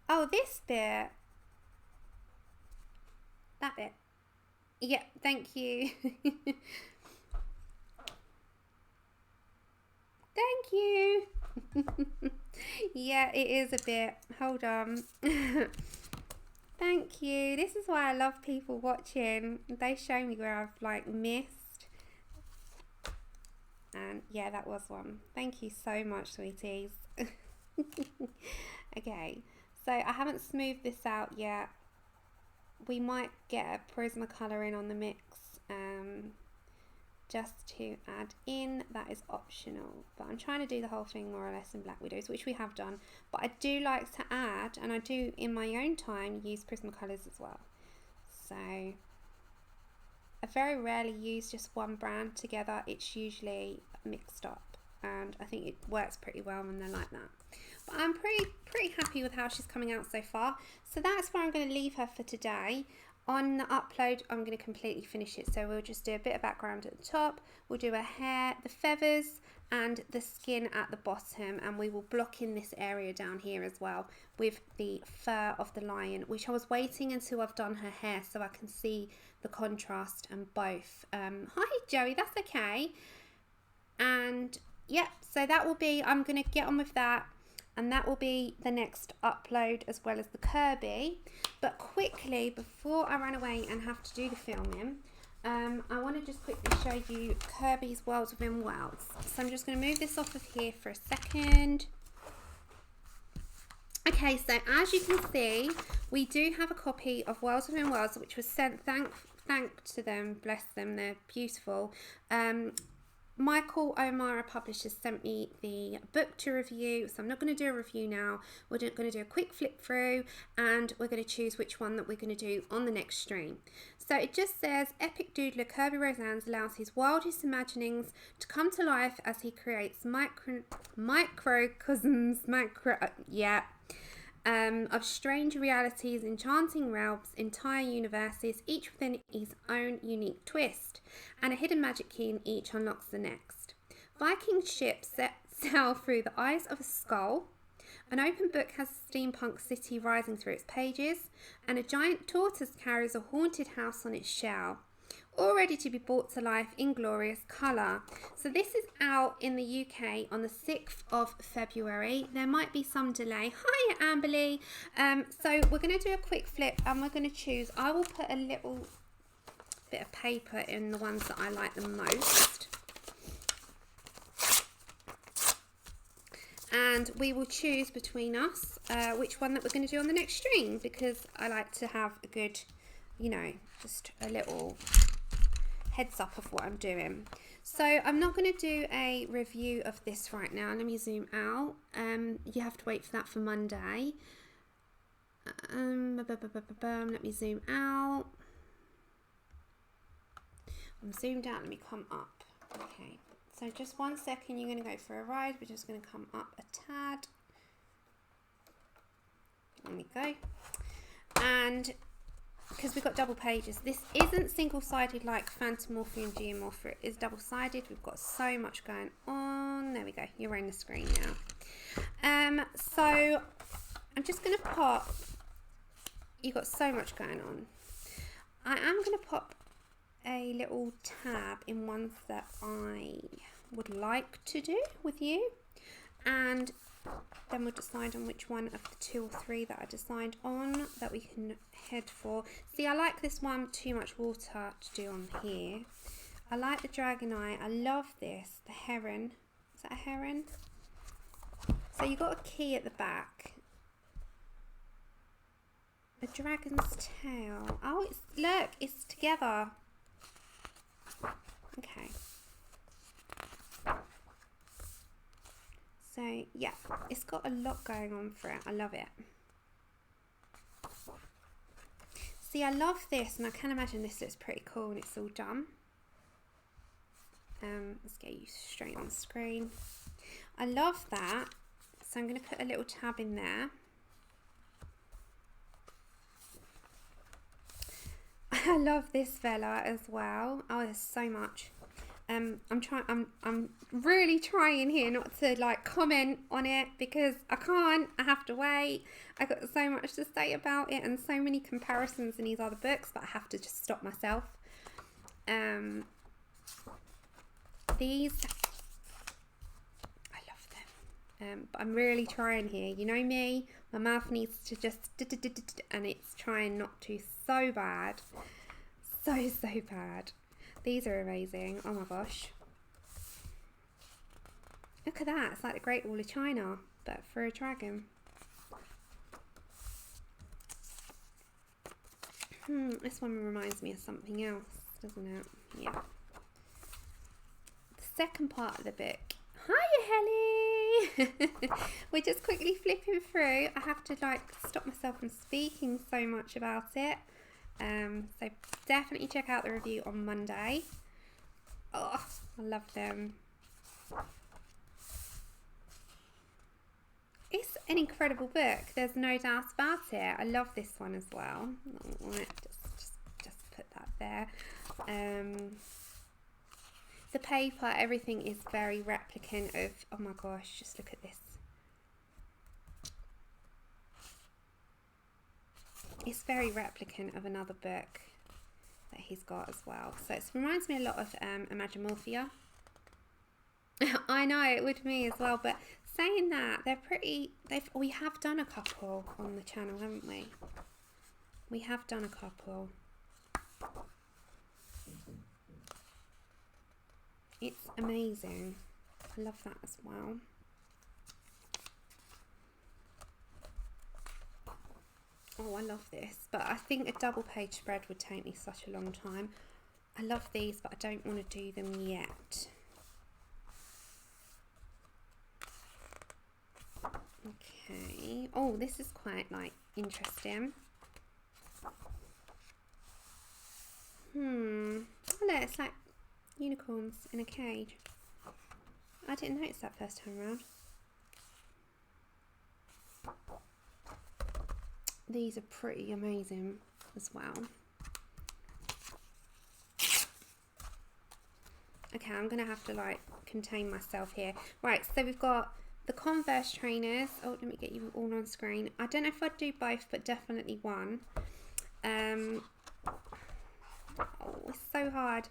S1: Oh, this bit. That bit. Yeah, thank you. Thank you. Yeah, it is a bit. Hold on. Thank you. This is why I love people watching. They show me where I've like missed. And yeah, that was one. Thank you so much, sweeties. Okay, so I haven't smoothed this out yet. We might get a Prismacolor in on the mix, just to add in. That is optional, but I'm trying to do the whole thing more or less in Black Widows, which we have done, but I do like to add, and I do in my own time use Prismacolors as well. So I very rarely use just one brand together. It's usually mixed up, and I think it works pretty well when they're like that. But I'm pretty happy with how she's coming out so far. So that's where I'm going to leave her for today. On the upload, I'm going to completely finish it. So we'll just do a bit of background at the top. We'll do her hair, the feathers, and the skin at the bottom. And we will block in this area down here as well with the fur of the lion, which I was waiting until I've done her hair so I can see the contrast and both. Hi, Joey, that's okay. And yeah, so that will be, I'm going to get on with that. And that will be the next upload, as well as the Kirby. But quickly, before I run away and have to do the filming, I want to just quickly show you Kirby's Worlds Within Worlds. So I'm just going to move this off of here for a second. Okay, so as you can see, we do have a copy of Worlds Within Worlds, which was sent, thank to them, bless them, they're beautiful. Michael O'Mara Publishers sent me the book to review, so I'm not going to do a review now. We're going to do a quick flip through, and we're going to choose which one that we're going to do on the next stream. So it just says, epic doodler Kirby Rosands allows his wildest imaginings to come to life as he creates microcosms, of strange realities, enchanting realms, entire universes, each within his own unique twist, and a hidden magic key in each unlocks the next. Viking ships sail through the eyes of a skull. An open book has a steampunk city rising through its pages, and a giant tortoise carries a haunted house on its shell, all ready to be brought to life in glorious colour. So this is out in the UK on the 6th of February. There might be some delay. Hiya, Amberly. So we're going to do a quick flip, and we're going to choose. I will put a little bit of paper in the ones that I like the most. And we will choose between us which one that we're going to do on the next stream, because I like to have a good, you know, just a little heads up of what I'm doing. So I'm not going to do a review of this right now. Let me zoom out. You have to wait for that for Monday. Let me zoom out. I'm zoomed out. Let me come up. Okay. So just 1 second. You're going to go for a ride. We're just going to come up a tad. There we go. And because we've got double pages, this isn't single-sided like Phantomorphy and Geomorphy. It is double-sided. We've got so much going on. There we go. You're on the screen now. So I'm just going to pop. You've got so much going on. I am going to pop a little tab in ones that I would like to do with you, and then we'll decide on which one of the 2 or 3 that I decide on that we can head for. See, I like this one, too much water to do on here. I like the dragon eye. I love this. The heron. Is that a heron? So you've got a key at the back. A dragon's tail. Oh, look, it's together. Okay. So, yeah, it's got a lot going on for it. I love it. See, I love this, and I can imagine this looks pretty cool when it's all done. Let's get you straight on the screen. I love that. So I'm going to put a little tab in there. I love this fella as well. Oh, there's so much. I'm really trying here not to like comment on it, because I can't. I have to wait. I got so much to say about it, and so many comparisons in these other books, but I have to just stop myself. These, I love them. But I'm really trying here. You know me, my mouth needs to just, and it's trying not to so bad. So bad. These are amazing. Oh my gosh. Look at that. It's like the Great Wall of China, but for a dragon. This one reminds me of something else, doesn't it? Yeah. The second part of the book. Hiya, Helly! We're just quickly flipping through. I have to like stop myself from speaking so much about it. So definitely check out the review on Monday. Oh, I love them. It's an incredible book. There's no doubt about it. I love this one as well. Just put that there. The paper, everything is very replicant of. Oh my gosh! Just look at this. It's very replicant of another book that he's got as well. So it reminds me a lot of Imagimorphia. I know, it would me as well, but saying that, they're pretty, we have done a couple on the channel, haven't we? We have done a couple. It's amazing. I love that as well. Oh, I love this, but I think a double page spread would take me such a long time. I love these, but I don't want to do them yet. Okay. Oh, this is quite like interesting. Oh, look, it's like unicorns in a cage. I didn't notice that first time around. These are pretty amazing as well. Okay, I'm gonna have to like contain myself here. Right, so we've got the Converse trainers. Oh, let me get you all on screen. I don't know if I'd do both, but definitely one. Oh, it's so hard.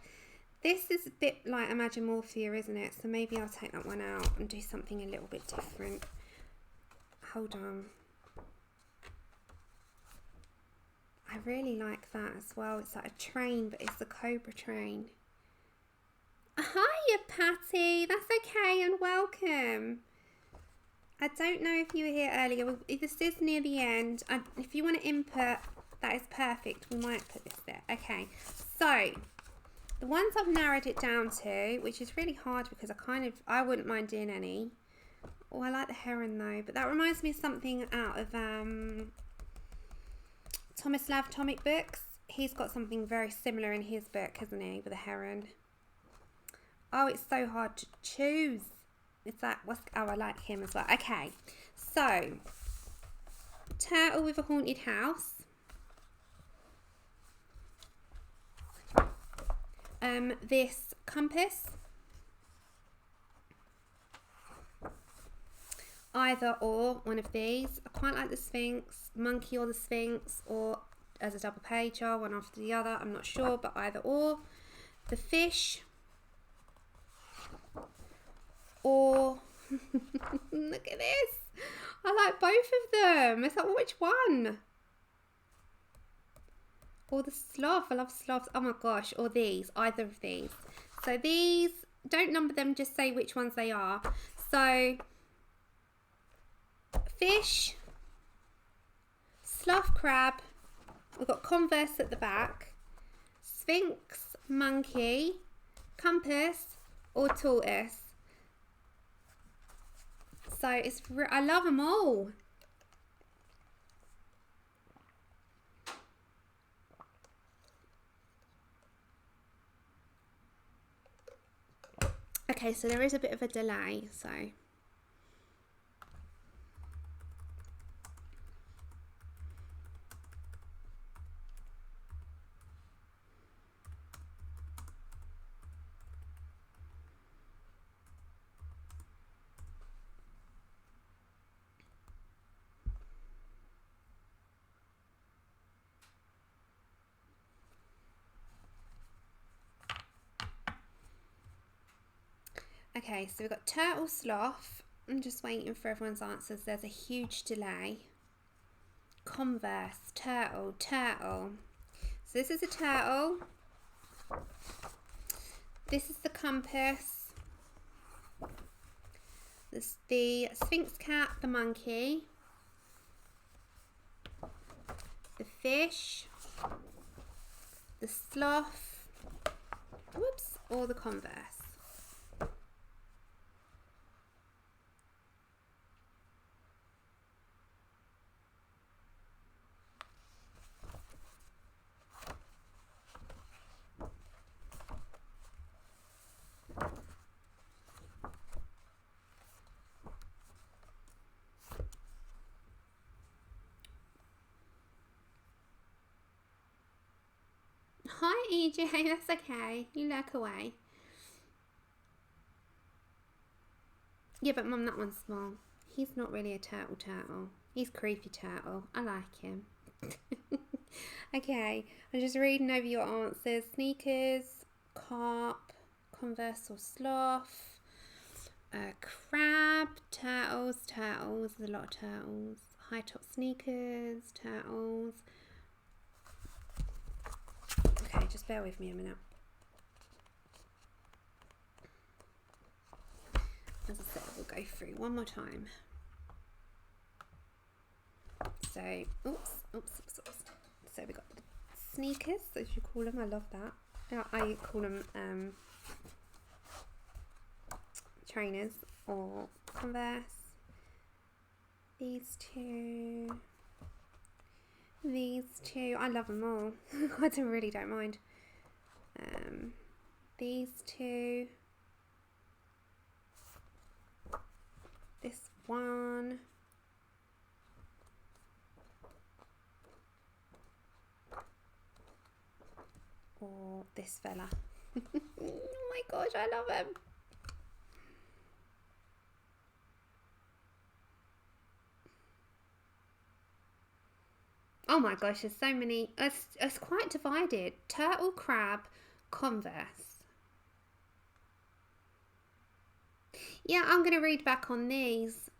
S1: This is a bit like Imagimorphia, isn't it? So maybe I'll take that one out and do something a little bit different. Hold on. I really like that as well. It's like a train, but it's a cobra train. Hiya, Patty. That's okay and welcome. I don't know if you were here earlier. This is near the end. If you want to input, that is perfect. We might put this there. Okay. So, the ones I've narrowed it down to, which is really hard because I wouldn't mind doing any. Oh, I like the heron though. But that reminds me of something out of Tomislav Tomic books. He's got something very similar in his book, hasn't he, with a heron. Oh, it's so hard to choose. It's like, oh, I like him as well. Okay, so turtle with a haunted house. This compass. Either or, one of these. I quite like the Sphinx, monkey or the Sphinx, or as a double pager, one after the other. I'm not sure, but either or. The fish. Or, look at this. I like both of them. It's like, which one? Or the sloth. I love sloths. Oh my gosh. Or these. Either of these. So these, don't number them, just say which ones they are. So, fish, sloth crab, we've got Converse at the back, Sphinx, monkey, compass, or tortoise. So it's I love them all. Okay, so there is a bit of a delay, so okay, so we've got turtle, sloth. I'm just waiting for everyone's answers. There's a huge delay. Converse, turtle, turtle. So this is a turtle. This is the compass. the Sphinx cat, the monkey, the fish, the sloth, whoops, or the Converse. Hi EJ, that's okay. You lurk away. Yeah, but Mum, that one's small. He's not really a turtle. He's creepy turtle. I like him. Okay, I'm just reading over your answers. Sneakers, carp, Converse or sloth, crab, turtles, there's a lot of turtles, high top sneakers, turtles. Okay, just bear with me a minute. As I said, we'll go through one more time. So, oops. So we got sneakers, as you call them. I love that. I call them trainers or Converse. These two. I love them all. I really don't mind. These two. This one. Or this fella. Oh my gosh, I love him. Oh my gosh, there's so many. It's quite divided. Turtle, crab, Converse. Yeah, I'm going to read back on these.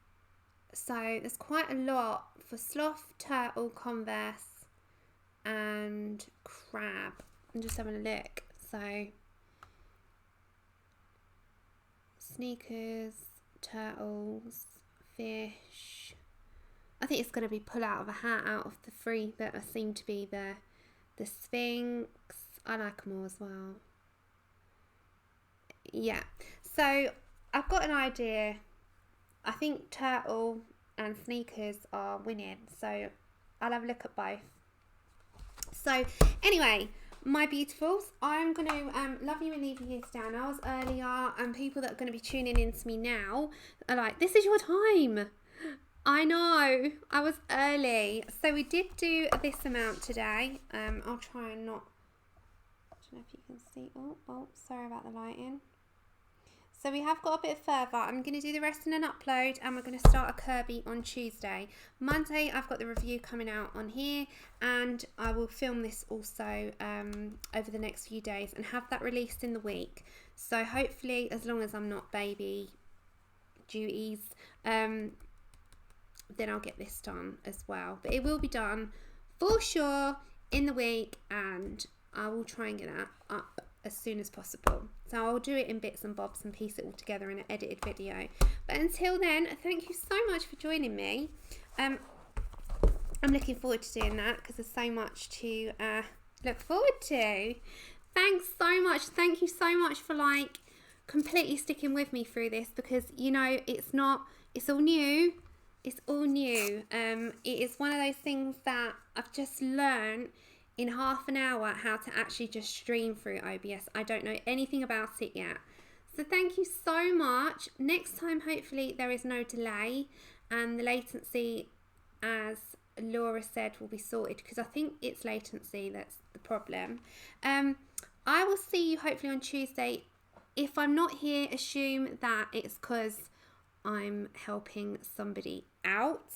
S1: So there's quite a lot for sloth, turtle, Converse, and crab. I'm just having a look. So sneakers, turtles, fish. I think it's going to be pull out of a hat out of the three that seem to be the Sphinx. I like them all as well. Yeah. So I've got an idea. I think turtle and sneakers are winning. So I'll have a look at both. So anyway, my beautifuls, I'm going to love you and leave you here down. I was earlier, and people that are going to be tuning in to me now are like, this is your time. I know, I was early. So we did do this amount today. I'll try and not, I don't know if you can see. Oh, sorry about the lighting. So we have got a bit further. I'm going to do the rest in an upload, and we're going to start a Kirby on Tuesday. Monday, I've got the review coming out on here, and I will film this also over the next few days and have that released in the week. So hopefully, as long as I'm not baby duties, then I'll get this done as well. But it will be done for sure in the week, and I will try and get that up as soon as possible. So I'll do it in bits and bobs and piece it all together in an edited video. But until then, thank you so much for joining me. I'm looking forward to doing that because there's so much to look forward to. Thanks so much. Thank you so much for like completely sticking with me through this, because you know it's all new. It's all new. It is one of those things that I've just learned in half an hour how to actually just stream through OBS. I don't know anything about it yet. So thank you so much. Next time, hopefully there is no delay and the latency, as Laura said, will be sorted, because I think it's latency that's the problem. I will see you hopefully on Tuesday. If I'm not here, assume that it's because I'm helping somebody out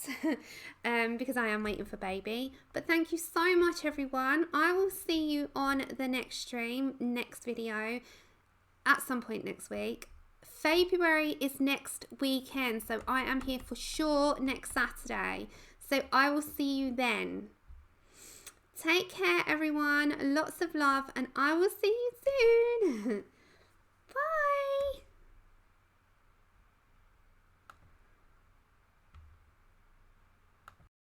S1: because I am waiting for baby. But thank you so much, everyone. I will see you on the next stream, next video, at some point next week. February is next weekend, so I am here for sure next Saturday. So I will see you then. Take care, everyone. Lots of love, and I will see you soon.